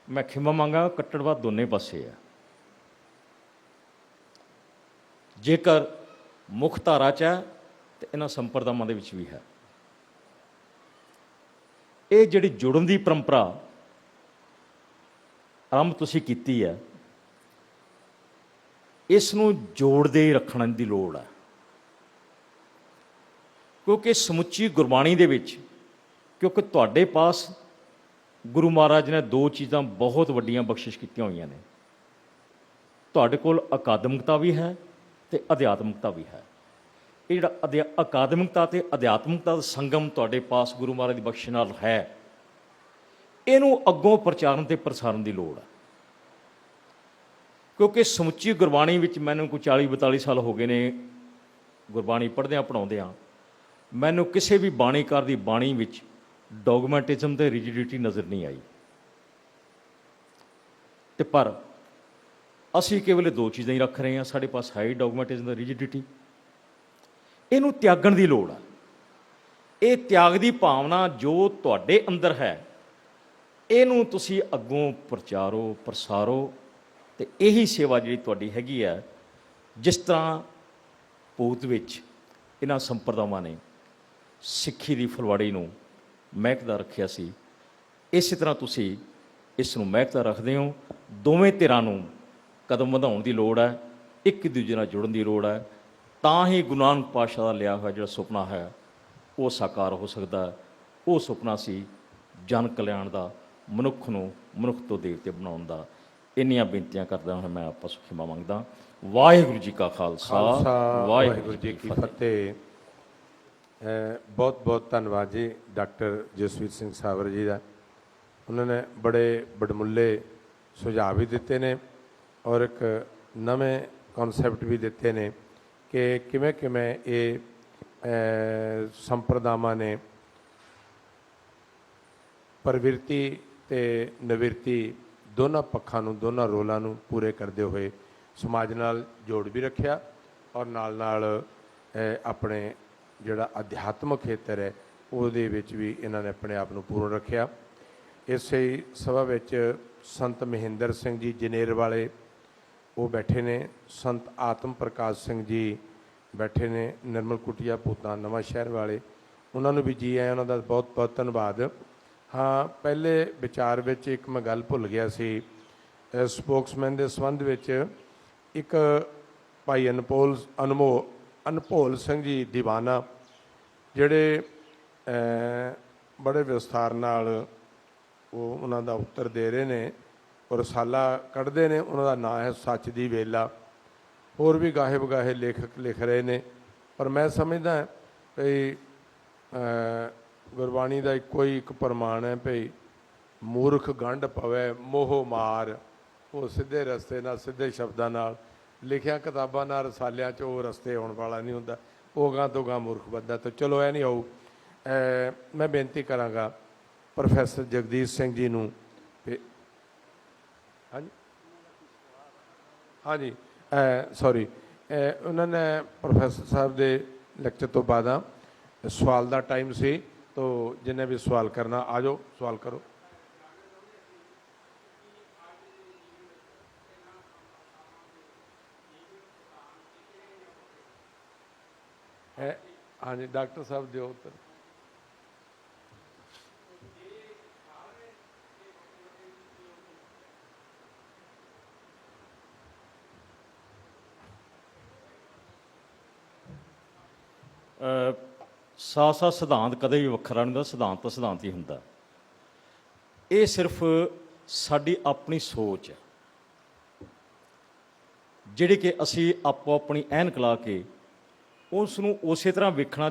ਮੈਂ ਖਿਮਾ ਮੰਗਾ, ਕੱਟੜਵਾਦ ਦੋਨੇ ਪਾਸੇ ਆ। ਜੇਕਰ ਮੁੱਖ ਧਾਰਾ 'ਚ ਹੈ ਤੇ ਇਹਨਾਂ ਸੰਪਰਦਾਵਾਂ ਦੇ ਵਿੱਚ ਵੀ ਹੈ। ਇਹ ਜਿਹੜੀ ਜੁੜਨ ਦੀ ਪਰੰਪਰਾ ਆਰੰਭ ਤੁਸੀਂ ਕੀਤੀ ਹੈ, ਇਸ ਨੂੰ ਜੋੜਦੇ ਹੀ ਰੱਖਣ ਦੀ ਲੋੜ ਹੈ, ਕਿਉਂਕਿ ਸਮੁੱਚੀ ਗੁਰਬਾਣੀ ਦੇ ਵਿੱਚ, ਕਿਉਂਕਿ ਤੁਹਾਡੇ ਪਾਸ ਗੁਰੂ ਮਹਾਰਾਜ ਨੇ ਦੋ ਚੀਜ਼ਾਂ ਬਹੁਤ ਵੱਡੀਆਂ ਬਖਸ਼ਿਸ਼ ਕੀਤੀਆਂ ਹੋਈਆਂ ਨੇ। ਤੁਹਾਡੇ ਕੋਲ ਅਕਾਦਮਿਕਤਾ ਵੀ ਹੈ ਤੇ ਅਧਿਆਤਮਿਕਤਾ ਵੀ ਹੈ। ਇਹ ਜਿਹੜਾ ਅਕਾਦਮਿਕਤਾ ਤੇ ਅਧਿਆਤਮਿਕਤਾ ਦਾ ਸੰਗਮ ਤੁਹਾਡੇ ਪਾਸ ਗੁਰੂ ਮਹਾਰਾਜ ਦੀ ਬਖਸ਼ਿਸ਼ ਨਾਲ ਹੈ, ਇਹਨੂੰ ਅੱਗੋਂ ਪ੍ਰਚਾਰਨ ਤੇ ਪ੍ਰਸਾਰਨ ਦੀ ਲੋੜ ਹੈ। ਕਿਉਂਕਿ ਸਮੁੱਚੀ ਗੁਰਬਾਣੀ ਵਿੱਚ ਮੈਨੂੰ ਕੋਈ 40-42 ਸਾਲ ਹੋ ਗਏ ਨੇ ਗੁਰਬਾਣੀ ਪੜ੍ਹਦਿਆਂ ਪੜ੍ਹਾਉਂਦਿਆਂ, ਮੈਨੂੰ ਕਿਸੇ ਵੀ ਬਾਣੀਕਾਰ ਦੀ ਬਾਣੀ ਵਿੱਚ ਡੋਗਮੈਟਿਜ਼ਮ ਤੇ ਰਿਜਿਡਿਟੀ ਨਜ਼ਰ ਨਹੀਂ ਆਈ। ਤੇ ਪਰ ਅਸੀਂ ਕੇਵਲ ਦੋ ਚੀਜ਼ਾਂ ਹੀ ਰੱਖ ਰਹੇ ਹਾਂ, ਸਾਡੇ ਪਾਸ ਹੈ ਹੀ ਡੋਗਮੈਟਿਜ਼ਮ ਤੇ ਰਿਜਿਡਿਟੀ। ਇਹਨੂੰ ਤਿਆਗਣ ਦੀ ਲੋੜ ਹੈ। ਇਹ ਤਿਆਗ ਦੀ ਭਾਵਨਾ ਜੋ ਤੁਹਾਡੇ ਅੰਦਰ ਹੈ, ਇਹਨੂੰ ਤੁਸੀਂ ਅੱਗੋਂ ਪ੍ਰਚਾਰੋ, ਪ੍ਰਸਾਰੋ, ਤੇ ਇਹੀ ਸੇਵਾ ਜਿਹੜੀ ਤੁਹਾਡੀ ਹੈਗੀ ਹੈ। ਜਿਸ ਤਰ੍ਹਾਂ ਭੂਤ ਵਿੱਚ ਇਹਨਾਂ ਸੰਪਰਦਾਵਾਂ ਨੇ ਸਿੱਖੀ ਦੀ ਫੁਲਵਾੜੀ ਨੂੰ ਮਹਿਕਦਾ ਰੱਖਿਆ ਸੀ, ਇਸੇ ਤਰ੍ਹਾਂ ਤੁਸੀਂ ਇਸ ਨੂੰ ਮਹਿਕਦਾ ਰੱਖਦੇ ਹੋ। ਦੋਵੇਂ ਧਿਰਾਂ ਨੂੰ ਕਦਮ ਵਧਾਉਣ ਦੀ ਲੋੜ ਹੈ, ਇੱਕ ਦੂਜੇ ਨਾਲ ਜੁੜਨ ਦੀ ਲੋੜ ਹੈ। ਤਾਂ ਹੀ ਗੁਰੂ ਨਾਨਕ ਪਾਤਸ਼ਾਹ ਦਾ ਲਿਆ ਹੋਇਆ ਜਿਹੜਾ ਸੁਪਨਾ ਹੈ ਉਹ ਸਾਕਾਰ ਹੋ ਸਕਦਾ। ਉਹ ਸੁਪਨਾ ਸੀ ਜਨ ਕਲਿਆਣ ਦਾ, ਮਨੁੱਖ ਨੂੰ ਮਨੁੱਖ ਤੋਂ ਦੇਵਤੇ ਬਣਾਉਣ ਦਾ। ਇੰਨੀਆਂ ਬੇਨਤੀਆਂ ਕਰਦਾ ਹਾਂ ਮੈਂ ਆਪਸ ਵਿੱਚ ਖਿਮਾ ਮੰਗਦਾ। ਵਾਹਿਗੁਰੂ ਜੀ ਕਾ ਖਾਲਸਾ,
ਵਾਹਿਗੁਰੂ ਜੀ ਕੀ ਫਤਿਹ। ਬਹੁਤ ਬਹੁਤ ਧੰਨਵਾਦ ਜੀ ਡਾਕਟਰ ਜਸਵੀਰ ਸਿੰਘ ਸਾਵਰ ਜੀ ਦਾ। ਉਹਨਾਂ ਨੇ ਬੜੇ ਵਡਮੁੱਲੇ ਸੁਝਾਅ ਵੀ ਦਿੱਤੇ ਨੇ ਔਰ ਇੱਕ ਨਵੇਂ ਕਨਸੈਪਟ ਵੀ ਦਿੱਤੇ ਨੇ ਕਿ ਕਿਵੇਂ ਕਿਵੇਂ ਇਹ ਸੰਪਰਦਾਵਾਂ ਨੇ ਪ੍ਰਵਿਰਤੀ ਅਤੇ ਨਿਵਿਰਤੀ ਦੋਨਾਂ ਪੱਖਾਂ ਨੂੰ, ਦੋਨਾਂ ਰੋਲਾਂ ਨੂੰ ਪੂਰੇ ਕਰਦੇ ਹੋਏ ਸਮਾਜ ਨਾਲ ਜੋੜ ਵੀ ਰੱਖਿਆ ਔਰ ਨਾਲ ਆਪਣੇ ਜਿਹੜਾ ਅਧਿਆਤਮਕ ਖੇਤਰ ਹੈ ਉਹਦੇ ਵਿੱਚ ਵੀ ਇਹਨਾਂ ਨੇ ਆਪਣੇ ਆਪ ਨੂੰ ਪੂਰਨ ਰੱਖਿਆ। ਇਸੇ ਸਭਾ ਵਿੱਚ ਸੰਤ ਮਹਿੰਦਰ ਸਿੰਘ ਜੀ ਜਨੇਰ ਵਾਲੇ ਉਹ ਬੈਠੇ ਨੇ, ਸੰਤ ਆਤਮ ਪ੍ਰਕਾਸ਼ ਸਿੰਘ ਜੀ ਬੈਠੇ ਨੇ, ਨਿਰਮਲ ਕੁਟੀਆ ਭੂਤਾਂ ਨਵਾਂ ਸ਼ਹਿਰ ਵਾਲੇ, ਉਹਨਾਂ ਨੂੰ ਵੀ ਜੀ ਆਇਆਂ, ਉਹਨਾਂ ਦਾ ਬਹੁਤ ਬਹੁਤ ਧੰਨਵਾਦ। ਹਾਂ, ਪਹਿਲੇ ਵਿਚਾਰ ਵਿੱਚ ਇੱਕ ਮੈਂ ਗੱਲ ਭੁੱਲ ਗਿਆ ਸੀ, ਸਪੋਕਸਮੈਨ ਦੇ ਸੰਬੰਧ ਵਿੱਚ ਇੱਕ ਭਾਈ ਅਨਮੋਲ ਸਿੰਘ ਜੀ ਦੀਵਾਨਾ ਜਿਹੜੇ ਬੜੇ ਵਿਸਥਾਰ ਨਾਲ ਉਹਨਾਂ ਦਾ ਉੱਤਰ ਦੇ ਰਹੇ ਨੇ ਔਰ ਰਸਾਲਾ ਕੱਢਦੇ ਨੇ। ਉਹਨਾਂ ਦਾ ਨਾਂ ਹੈ ਸੱਚ ਦੀ ਵੇਲਾ। ਹੋਰ ਵੀ ਗਾਹੇ ਬਗਾਹੇ ਲੇਖਕ ਲਿਖ ਰਹੇ ਨੇ, ਪਰ ਮੈਂ ਸਮਝਦਾ ਭਈ ਗੁਰਬਾਣੀ ਦਾ ਇੱਕੋ ਹੀ ਇੱਕ ਪ੍ਰਮਾਣ ਹੈ ਭਈ ਮੂਰਖ ਗੰਢ ਪਵੇ ਮੋਹ ਮਾਰ। ਉਹ ਸਿੱਧੇ ਰਸਤੇ ਨਾਲ, ਸਿੱਧੇ ਸ਼ਬਦਾਂ ਨਾਲ ਲਿਖਿਆ ਕਿਤਾਬਾਂ ਨਾਲ, ਰਸਾਲਿਆਂ 'ਚ ਉਹ ਰਸਤੇ ਆਉਣ ਵਾਲਾ ਨਹੀਂ ਹੁੰਦਾ, ਉਹ ਗਾਂ ਤੋਂ ਗਾਂ ਮੂਰਖ ਬੰਦਾ। ਤਾਂ ਚਲੋ ਇਹ ਨਹੀਂ ਆਊ। ਮੈਂ ਬੇਨਤੀ ਕਰਾਂਗਾ ਪ੍ਰੋਫੈਸਰ ਜਗਦੀਸ਼ ਸਿੰਘ ਜੀ ਨੂੰ। ਹਾਂਜੀ ਹਾਂਜੀ ਸੌਰੀ, ਉਹਨਾਂ ਨੇ ਪ੍ਰੋਫੈਸਰ ਸਾਹਿਬ ਦੇ ਲੈਕਚਰ ਤੋਂ ਬਾਅਦ ਸਵਾਲ ਦਾ ਟਾਈਮ ਸੀ, ਤੋ ਜਿਹਨੇ ਵੀ ਸਵਾਲ ਕਰਨਾ ਆ ਜਾਓ, ਸਵਾਲ ਕਰੋ। ਹਾਂਜੀ ਡਾਕਟਰ ਸਾਹਿਬ ਦਿਓ ਉੱਤਰ।
ਸਾਸਾ ਸਿਧਾਂਤ ਕਦੇ ਵੀ ਵੱਖਰਾ ਨਹੀਂ ਹੁੰਦਾ, ਸਿਧਾਂਤ ਤਾਂ ਸਿਧਾਂਤ ਹੀ ਹੁੰਦਾ। ਇਹ ਸਿਰਫ ਸਾਡੀ ਆਪਣੀ ਸੋਚ ਹੈ ਜਿਹੜੀ ਕਿ ਅਸੀਂ ਆਪੋ ਆਪਣੀ ਐਨਕ ਲਾ ਕੇ ਉਸ ਨੂੰ ਉਸੇ ਤਰ੍ਹਾਂ ਵੇਖਣਾ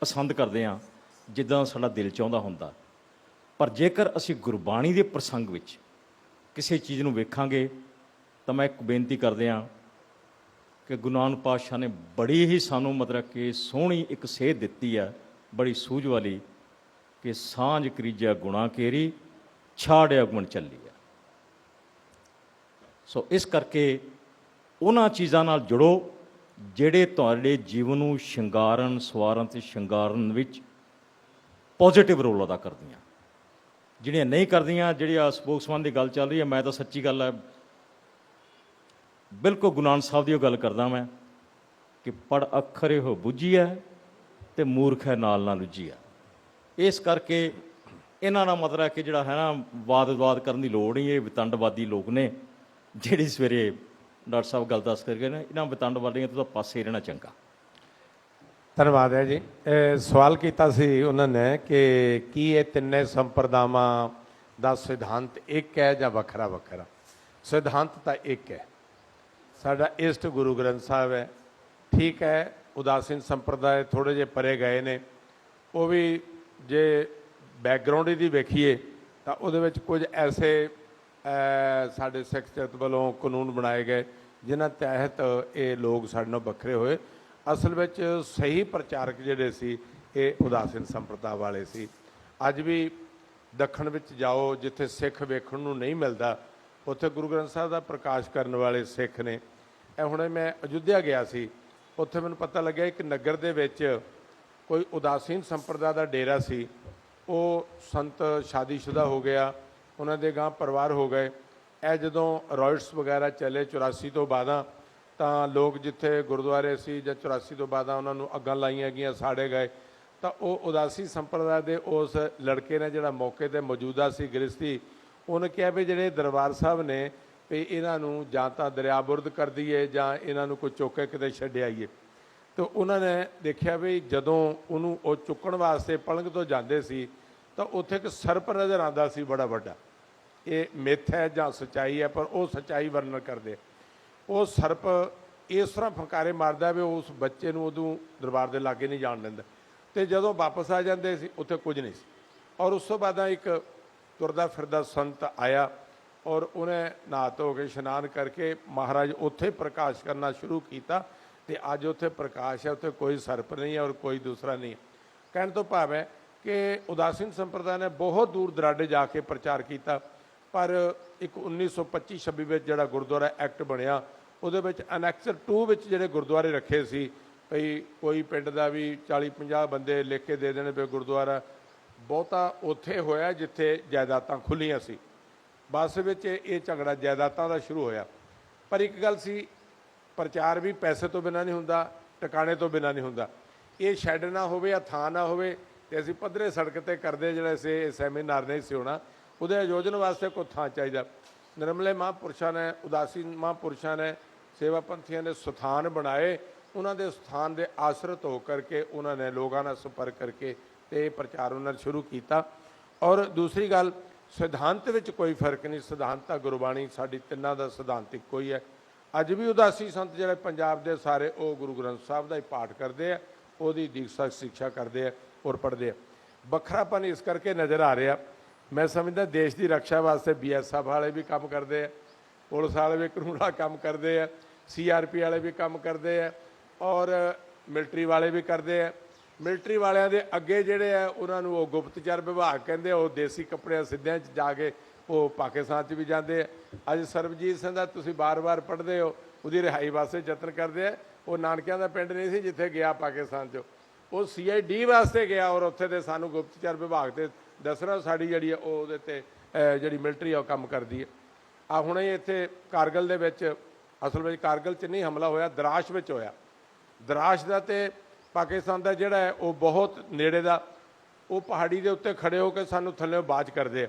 ਪਸੰਦ ਕਰਦੇ ਹਾਂ ਜਿੱਦਾਂ ਸਾਡਾ ਦਿਲ ਚਾਹੁੰਦਾ ਹੁੰਦਾ। ਪਰ ਜੇਕਰ ਅਸੀਂ ਗੁਰਬਾਣੀ ਦੇ ਪ੍ਰਸੰਗ ਵਿੱਚ ਕਿਸੇ ਚੀਜ਼ ਨੂੰ ਵੇਖਾਂਗੇ ਤਾਂ ਮੈਂ ਇੱਕ ਬੇਨਤੀ ਕਰਦੇ ਹਾਂ ਕਿ ਗੁਰੂ ਨਾਨਕ ਪਾਤਸ਼ਾਹ ਨੇ ਬੜੀ ਹੀ ਸਾਨੂੰ ਮਤਲਬ ਕਿ ਸੋਹਣੀ ਇੱਕ ਸੇਧ ਦਿੱਤੀ ਆ, ਬੜੀ ਸੂਝ ਵਾਲੀ, ਕਿ ਸਾਂਝ ਕਰੀਜਿਆ ਗੁਣਾ ਕੇਰੀ ਛਾੜਿਆ ਗੁਣ ਚੱਲੀਆ। ਸੋ ਇਸ ਕਰਕੇ ਉਹਨਾਂ ਚੀਜ਼ਾਂ ਨਾਲ ਜੁੜੋ ਜਿਹੜੇ ਤੁਹਾਡੇ ਜੀਵਨ ਨੂੰ ਸ਼ਿੰਗਾਰਨ, ਸਵਾਰਨ ਅਤੇ ਸ਼ਿੰਗਾਰਨ ਵਿੱਚ ਪੋਜ਼ੀਟਿਵ ਰੋਲ ਅਦਾ ਕਰਦੀਆਂ। ਜਿਹੜੀਆਂ ਨਹੀਂ ਕਰਦੀਆਂ, ਜਿਹੜੀ ਆ ਸਪੋਕਸਮੈਨ ਦੀ ਗੱਲ ਚੱਲ ਰਹੀ ਹੈ, ਮੈਂ ਤਾਂ ਸੱਚੀ ਗੱਲ ਹੈ ਬਿਲਕੁਲ ਗੁਰੂ ਨਾਨਕ ਸਾਹਿਬ ਦੀ ਉਹ ਗੱਲ ਕਰਦਾ ਮੈਂ ਕਿ ਪੜ੍ਹ ਅੱਖਰ ਇਹੋ ਬੁੱਝੀਆ ਅਤੇ ਮੂਰਖ ਹੈ ਨਾਲ ਨਾਲ ਰੁੱਝੀਆ। ਇਸ ਕਰਕੇ ਇਹਨਾਂ ਦਾ ਮਤਲਬ ਹੈ ਕਿ ਜਿਹੜਾ ਹੈ ਨਾ ਵਾਦ ਵਿਵਾਦ ਕਰਨ ਦੀ ਲੋੜ ਨਹੀਂ। ਇਹ ਵਿਤੰਡਵਾਦੀ ਲੋਕ ਨੇ ਜਿਹੜੀ ਸਵੇਰੇ ਡਾਕਟਰ ਸਾਹਿਬ ਗੱਲ ਦੱਸ ਕਰਕੇ ਨਾ, ਇਹਨਾਂ ਵਿਤੰਡਵਾਦੀਆਂ ਤੋਂ ਤਾਂ ਪਾਸੇ ਰਹਿਣਾ ਚੰਗਾ।
ਧੰਨਵਾਦ ਹੈ ਜੀ। ਸਵਾਲ ਕੀਤਾ ਸੀ ਉਹਨਾਂ ਨੇ ਕਿ ਕੀ ਇਹ ਤਿੰਨੇ ਸੰਪਰਦਾਵਾਂ ਦਾ ਸਿਧਾਂਤ ਇੱਕ ਹੈ ਜਾਂ ਵੱਖਰਾ ਵੱਖਰਾ? ਸਿਧਾਂਤ ਤਾਂ ਇੱਕ ਹੈ। ਸਾਡਾ ਇਸ਼ਟ ਗੁਰੂ ਗ੍ਰੰਥ ਸਾਹਿਬ ਹੈ। ਠੀਕ ਹੈ, ਉਦਾਸੀਨ ਸੰਪਰਦਾਇ ਥੋੜ੍ਹੇ ਜਿਹੇ ਪਰੇ ਗਏ ਨੇ, ਉਹ ਵੀ ਜੇ ਬੈਕਗਰਾਊਂਡ ਇਹਦੀ ਵੇਖੀਏ ਤਾਂ ਉਹਦੇ ਵਿੱਚ ਕੁਝ ਐਸੇ ਸਾਡੇ ਸਿੱਖ ਜਗਤ ਵੱਲੋਂ ਕਾਨੂੰਨ ਬਣਾਏ ਗਏ ਜਿਨ੍ਹਾਂ ਤਹਿਤ ਇਹ ਲੋਕ ਸਾਡੇ ਨਾਲੋਂ ਵੱਖਰੇ ਹੋਏ। ਅਸਲ ਵਿੱਚ ਸਹੀ ਪ੍ਰਚਾਰਕ ਜਿਹੜੇ ਸੀ ਇਹ ਉਦਾਸੀਨ ਸੰਪਰਦਾ ਵਾਲੇ ਸੀ। ਅੱਜ ਵੀ ਦੱਖਣ ਵਿੱਚ ਜਾਓ ਜਿੱਥੇ ਸਿੱਖ ਵੇਖਣ ਨੂੰ ਨਹੀਂ ਮਿਲਦਾ, ਉੱਥੇ ਗੁਰੂ ਗ੍ਰੰਥ ਸਾਹਿਬ ਦਾ ਪ੍ਰਕਾਸ਼ ਕਰਨ ਵਾਲੇ ਸਿੱਖ ਨੇ। ਇਹ ਹੁਣੇ ਮੈਂ ਅਯੁੱਧਿਆ ਗਿਆ ਸੀ, ਉੱਥੇ ਮੈਨੂੰ ਪਤਾ ਲੱਗਿਆ ਇੱਕ ਨਗਰ ਦੇ ਵਿੱਚ ਕੋਈ ਉਦਾਸੀਨ ਸੰਪਰਦਾ ਦਾ ਡੇਰਾ ਸੀ। ਉਹ ਸੰਤ ਸ਼ਾਦੀशुदा ਹੋ ਗਿਆ, ਉਹਨਾਂ ਦੇ ਗਾਂ ਪਰਿਵਾਰ ਹੋ ਗਏ। ਇਹ ਜਦੋਂ ਰॉयट्स ਵਗੈਰਾ ਚੱਲੇ 84 ਤੋਂ ਬਾਅਦ, ਤਾਂ ਲੋਕ ਜਿੱਥੇ ਗੁਰਦੁਆਰੇ ਸੀ ਜਾਂ 84 ਤੋਂ ਬਾਅਦ ਉਹਨਾਂ ਨੂੰ ਅੱਗਾਂ ਲਾਈਆਂ ਗਈਆਂ, ਸਾੜੇ ਗਏ, ਤਾਂ ਉਹ ਉਦਾਸੀ ਸੰਪਰਦਾ ਦੇ ਉਸ ਲੜਕੇ ਨੇ ਜਿਹੜਾ ਮੌਕੇ 'ਤੇ ਮੌਜੂਦਾ ਸੀ ਗ੍ਰਸਤੀ, ਉਹਨੇ ਕਿਹਾ ਵੀ ਜਿਹੜੇ ਦਰਬਾਰ ਸਾਹਿਬ ਨੇ ਵੀ ਇਹਨਾਂ ਨੂੰ ਜਾਂ ਤਾਂ ਦਰਿਆ ਬੁਰਦ ਕਰ ਦਈਏ ਜਾਂ ਇਹਨਾਂ ਨੂੰ ਕੋਈ ਚੁੱਕ ਕੇ ਕਿਤੇ ਛੱਡ ਆਈਏ। ਤਾਂ ਉਹਨਾਂ ਨੇ ਦੇਖਿਆ ਵੀ ਜਦੋਂ ਉਹਨੂੰ ਉਹ ਚੁੱਕਣ ਵਾਸਤੇ ਪਲੰਘ ਤੋਂ ਜਾਂਦੇ ਸੀ ਤਾਂ ਉੱਥੇ ਇੱਕ ਸਰਪ ਨਜ਼ਰ ਆਉਂਦਾ ਸੀ ਬੜਾ ਵੱਡਾ। ਇਹ ਮਿੱਥ ਹੈ ਜਾਂ ਸੱਚਾਈ ਹੈ, ਪਰ ਉਹ ਸੱਚਾਈ ਵਰਣਨ ਕਰਦੇ। ਉਹ ਸਰਪ ਇਸ ਤਰ੍ਹਾਂ ਫੰਕਾਰੇ ਮਾਰਦਾ ਵੀ ਉਸ ਬੱਚੇ ਨੂੰ ਉਦੋਂ ਦਰਬਾਰ ਦੇ ਲਾਗੇ ਨਹੀਂ ਜਾਣ ਦਿੰਦਾ, ਤੇ ਜਦੋਂ ਵਾਪਸ ਆ ਜਾਂਦੇ ਸੀ ਉੱਥੇ ਕੁਝ ਨਹੀਂ ਸੀ। ਔਰ ਉਸ ਤੋਂ ਬਾਅਦ ਇੱਕ ਤੁਰਦਾ ਫਿਰਦਾ ਸੰਤ ਆਇਆ ਔਰ ਉਹਨੇ ਨਹਾ ਧੋ ਕੇ ਇਸ਼ਨਾਨ ਕਰਕੇ ਮਹਾਰਾਜ ਉੱਥੇ ਪ੍ਰਕਾਸ਼ ਕਰਨਾ ਸ਼ੁਰੂ ਕੀਤਾ, ਤੇ ਅੱਜ ਉੱਥੇ ਪ੍ਰਕਾਸ਼ ਹੈ, ਉੱਥੇ ਕੋਈ ਸਰਪ ਨਹੀਂ ਹੈ ਔਰ ਕੋਈ ਦੂਸਰਾ ਨਹੀਂ ਹੈ। ਕਹਿਣ ਤੋਂ ਭਾਵ ਹੈ ਕਿ ਉਦਾਸੀਨ ਸੰਪਰਦਾ ਨੇ ਬਹੁਤ ਦੂਰ ਦਰਾਡੇ ਜਾ ਕੇ ਪ੍ਰਚਾਰ ਕੀਤਾ, ਪਰ ਇੱਕ 1925-26 ਵਿੱਚ ਜਿਹੜਾ ਗੁਰਦੁਆਰਾ ਐਕਟ ਬਣਿਆ ਉਹਦੇ ਵਿੱਚ ਅਨੈਕਸਰ 2 ਵਿੱਚ ਜਿਹੜੇ ਗੁਰਦੁਆਰੇ ਰੱਖੇ ਸੀ, ਭਈ ਕੋਈ ਪਿੰਡ ਦਾ ਵੀ 40-50 ਬੰਦੇ ਲਿਖ ਕੇ ਦੇ ਦੇਣੇ ਪਏ ਗੁਰਦੁਆਰਾ, ਬਹੁਤਾ ਉੱਥੇ ਹੋਇਆ ਜਿੱਥੇ ਜਾਇਦਾਦਾਂ ਖੁੱਲ੍ਹੀਆਂ ਸੀ। ਬਸ ਵਿੱਚ ਇਹ ਝਗੜਾ ਜਾਇਦਾਦਾਂ ਦਾ ਸ਼ੁਰੂ ਹੋਇਆ। ਪਰ ਇੱਕ ਗੱਲ ਸੀ, ਪ੍ਰਚਾਰ ਵੀ ਪੈਸੇ ਤੋਂ ਬਿਨਾਂ ਨਹੀਂ ਹੁੰਦਾ, ਟਿਕਾਣੇ ਤੋਂ ਬਿਨਾਂ ਨਹੀਂ ਹੁੰਦਾ। ਇਹ ਸ਼ੈੱਡ ਨਾ ਹੋਵੇ ਜਾਂ ਥਾਂ ਨਾ ਹੋਵੇ, ਤੇ ਅਸੀਂ ਪੱਧਰੇ ਸੜਕ ਤੇ ਕਰਦੇ ਜਿਹੜਾ ਸੇ ਸੈਮੀਨਾਰ ਨਹੀਂ ਸੀ ਹੋਣਾ, ਉਹਦੇ ਆਯੋਜਨ ਵਾਸਤੇ ਕੋਈ ਥਾਂ ਚਾਹੀਦਾ। ਨਿਰਮਲੇ ਮਹਾਂਪੁਰਸ਼ਾਂ ਨੇ, ਉਦਾਸੀਨ ਮਹਾਂਪੁਰਸ਼ਾਂ ਨੇ, ਸੇਵਾ ਪੰਥੀਆਂ ਨੇ ਸਥਾਨ ਬਣਾਏ, ਉਹਨਾਂ ਦੇ ਸਥਾਨ ਦੇ ਆਸਰਤ ਹੋ ਕਰਕੇ ਉਹਨਾਂ ਨੇ ਲੋਕਾਂ ਨਾਲ ਸੰਪਰਕ ਕਰਕੇ ਤੇ ਪ੍ਰਚਾਰ ਉਹਨਾਂ ਨੇ ਸ਼ੁਰੂ ਕੀਤਾ। ਔਰ ਦੂਸਰੀ ਗੱਲ, ਸਿਧਾਂਤ ਵਿੱਚ ਕੋਈ ਫਰਕ ਨਹੀਂ, ਸਿਧਾਂਤ ਤਾਂ ਗੁਰਬਾਣੀ ਸਾਡੀ ਤਿੰਨਾਂ ਦਾ ਸਿਧਾਂਤ ਇੱਕੋ ਹੀ ਹੈ। ਅੱਜ ਵੀ ਉਦਾਸੀ ਸੰਤ ਜਿਹੜੇ ਪੰਜਾਬ ਦੇ ਸਾਰੇ ਉਹ ਗੁਰੂ ਗ੍ਰੰਥ ਸਾਹਿਬ ਦਾ ਹੀ ਪਾਠ ਕਰਦੇ ਆ, ਉਹਦੀ ਦੀਕਸ਼ਾ ਸਿੱਖਿਆ ਕਰਦੇ ਆ ਔਰ ਪੜ੍ਹਦੇ ਆ। ਵੱਖਰਾਪਨ ਇਸ ਕਰਕੇ ਨਜ਼ਰ ਆ ਰਿਹਾ, ਮੈਂ ਸਮਝਦਾ ਦੇਸ਼ ਦੀ ਰੱਖਿਆ ਵਾਸਤੇ BSF ਵਾਲੇ ਵੀ ਕੰਮ ਕਰਦੇ ਆ, ਪੁਲਿਸ ਵਾਲੇ ਵੀ ਕਾਨੂੰਨ ਵਾਲਾ ਕੰਮ ਕਰਦੇ ਆ, CRP ਵਾਲੇ ਵੀ ਕੰਮ ਕਰਦੇ ਆ ਔਰ ਮਿਲਟਰੀ ਵਾਲੇ ਵੀ ਕਰਦੇ ਆ। ਮਿਲਟਰੀ ਵਾਲਿਆਂ ਦੇ ਅੱਗੇ ਜਿਹੜੇ ਆ ਉਹਨਾਂ ਨੂੰ ਉਹ ਗੁਪਤਚਰ ਵਿਭਾਗ ਕਹਿੰਦੇ ਆ, ਉਹ ਦੇਸੀ ਕੱਪੜਿਆਂ ਸਿੱਧਿਆਂ 'ਚ ਜਾ ਕੇ ਉਹ ਪਾਕਿਸਤਾਨ 'ਚ ਵੀ ਜਾਂਦੇ ਆ। ਅੱਜ ਸਰਬਜੀਤ ਸਿੰਘ ਦਾ ਤੁਸੀਂ ਬਾਰ-ਬਾਰ ਪੜ੍ਹਦੇ ਹੋ, ਉਹਦੀ ਰਿਹਾਈ ਵਾਸਤੇ ਯਤਨ ਕਰਦੇ ਆ। ਉਹ ਨਾਨਕਿਆਂ ਦਾ ਪਿੰਡ ਨਹੀਂ ਸੀ ਜਿੱਥੇ ਗਿਆ ਪਾਕਿਸਤਾਨ 'ਚ, ਉਹ CID ਵਾਸਤੇ ਗਿਆ ਔਰ ਉੱਥੇ ਦੇ ਸਾਨੂੰ ਗੁਪਤਚਰ ਵਿਭਾਗ ਤੇ ਦੱਸਣਾ ਸਾਡੀ ਜਿਹੜੀ ਉਹ ਉਹਦੇ 'ਤੇ ਜਿਹੜੀ ਮਿਲਟਰੀ ਆ ਉਹ ਕੰਮ ਕਰਦੀ ਹੈ। ਆ ਹੁਣੇ ਇੱਥੇ ਕਾਰਗਲ ਦੇ ਵਿੱਚ, ਅਸਲ ਵਿੱਚ ਕਾਰਗਲ 'ਚ ਨਹੀਂ ਹਮਲਾ ਹੋਇਆ, ਦਰਾਸ਼ ਵਿੱਚ ਹੋਇਆ। ਦਰਾਸ਼ ਦਾ ਤੇ ਪਾਕਿਸਤਾਨ ਦਾ ਜਿਹੜਾ ਹੈ ਉਹ ਬਹੁਤ ਨੇੜੇ ਦਾ, ਉਹ ਪਹਾੜੀ ਦੇ ਉੱਤੇ ਖੜੇ ਹੋ ਕੇ ਸਾਨੂੰ ਥੱਲੇ ਬਾਜ਼ ਕਰਦੇ ਆ।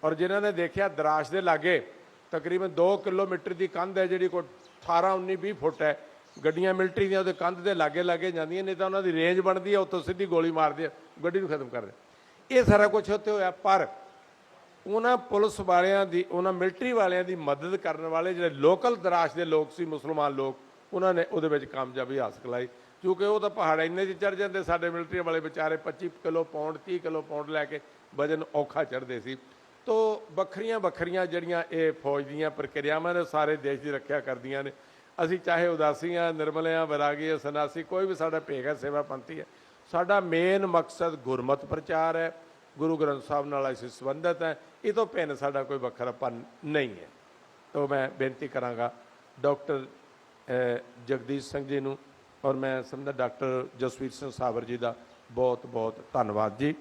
ਔਰ ਜਿਨ੍ਹਾਂ ਨੇ ਦੇਖਿਆ ਦਰਾਸ਼ ਦੇ ਲਾਗੇ ਤਕਰੀਬਨ 2 ਕਿਲੋਮੀਟਰ ਦੀ ਕੰਧ ਹੈ ਜਿਹੜੀ ਕੋਈ 18-19-20 ਫੁੱਟ ਹੈ, ਗੱਡੀਆਂ ਮਿਲਟਰੀ ਦੀਆਂ ਉਹਦੇ ਕੰਧ ਦੇ ਲਾਗੇ ਜਾਂਦੀਆਂ, ਨਹੀਂ ਤਾਂ ਉਹਨਾਂ ਦੀ ਰੇਂਜ ਬਣਦੀ ਹੈ, ਉੱਥੋਂ ਸਿੱਧੀ ਗੋਲੀ ਮਾਰਦੇ ਆ, ਗੱਡੀ ਨੂੰ ਖਤਮ ਕਰਦੇ। ਇਹ ਸਾਰਾ ਕੁਝ ਉੱਥੇ ਹੋਇਆ। ਪਰ ਉਹਨਾਂ ਪੁਲਿਸ ਵਾਲਿਆਂ ਦੀ, ਉਹਨਾਂ ਮਿਲਟਰੀ ਵਾਲਿਆਂ ਦੀ ਮਦਦ ਕਰਨ ਵਾਲੇ ਜਿਹੜੇ ਲੋਕਲ ਦਰਾਸ਼ ਦੇ ਲੋਕ ਸੀ, ਮੁਸਲਮਾਨ ਲੋਕ, ਉਹਨਾਂ ਨੇ ਉਹਦੇ ਵਿੱਚ ਕਾਮਯਾਬੀ ਹਾਸਲ ਕਰਾਈ। ਕਿਉਂਕਿ ਉਹ ਤਾਂ ਪਹਾੜ ਇੰਨੇ 'ਚ ਚੜ੍ਹ ਜਾਂਦੇ, ਸਾਡੇ ਮਿਲਟਰੀ ਵਾਲੇ ਵਿਚਾਰੇ 25 ਕਿਲੋ ਪਾਉਂਡ 30 ਕਿਲੋ ਪਾਉਂਡ ਲੈ ਕੇ ਵਜਨ ਔਖਾ ਚੜ੍ਹਦੇ ਸੀ। ਤੋ ਵੱਖਰੀਆਂ ਜਿਹੜੀਆਂ ਇਹ ਫੌਜ ਦੀਆਂ ਪ੍ਰਕਿਰਿਆਵਾਂ ਨੇ ਸਾਰੇ ਦੇਸ਼ ਦੀ ਰੱਖਿਆ ਕਰਦੀਆਂ ਨੇ। ਅਸੀਂ ਚਾਹੇ ਉਦਾਸੀ ਹਾਂ, ਨਿਰਮਲੇ ਹਾਂ, ਵੈਰਾਗੀ, ਸੰਨਿਆਸੀ, ਕੋਈ ਵੀ ਸਾਡਾ ਭੇਗ ਹੈ, ਸੇਵਾ ਪੰਥੀ ਹੈ, ਸਾਡਾ ਮੇਨ ਮਕਸਦ ਗੁਰਮਤਿ ਪ੍ਰਚਾਰ ਹੈ, ਗੁਰੂ ਗ੍ਰੰਥ ਸਾਹਿਬ ਨਾਲ ਅਸੀਂ ਸੰਬੰਧਿਤ ਹੈ। ਇਹ ਤੋਂ ਭਿੰਨ ਸਾਡਾ ਕੋਈ ਵੱਖਰਾਪਨ ਨਹੀਂ ਹੈ। ਤੋ ਮੈਂ ਬੇਨਤੀ ਕਰਾਂਗਾ ਡਾਕਟਰ ਜਗਦੀਸ਼ ਸਿੰਘ ਜੀ ਨੂੰ, ਔਰ ਮੈਂ ਸਮਝਦਾ ਡਾਕਟਰ ਜਸਵੀਰ ਸਿੰਘ ਸਾਬਰ ਜੀ ਦਾ ਬਹੁਤ ਬਹੁਤ ਧੰਨਵਾਦ ਜੀ।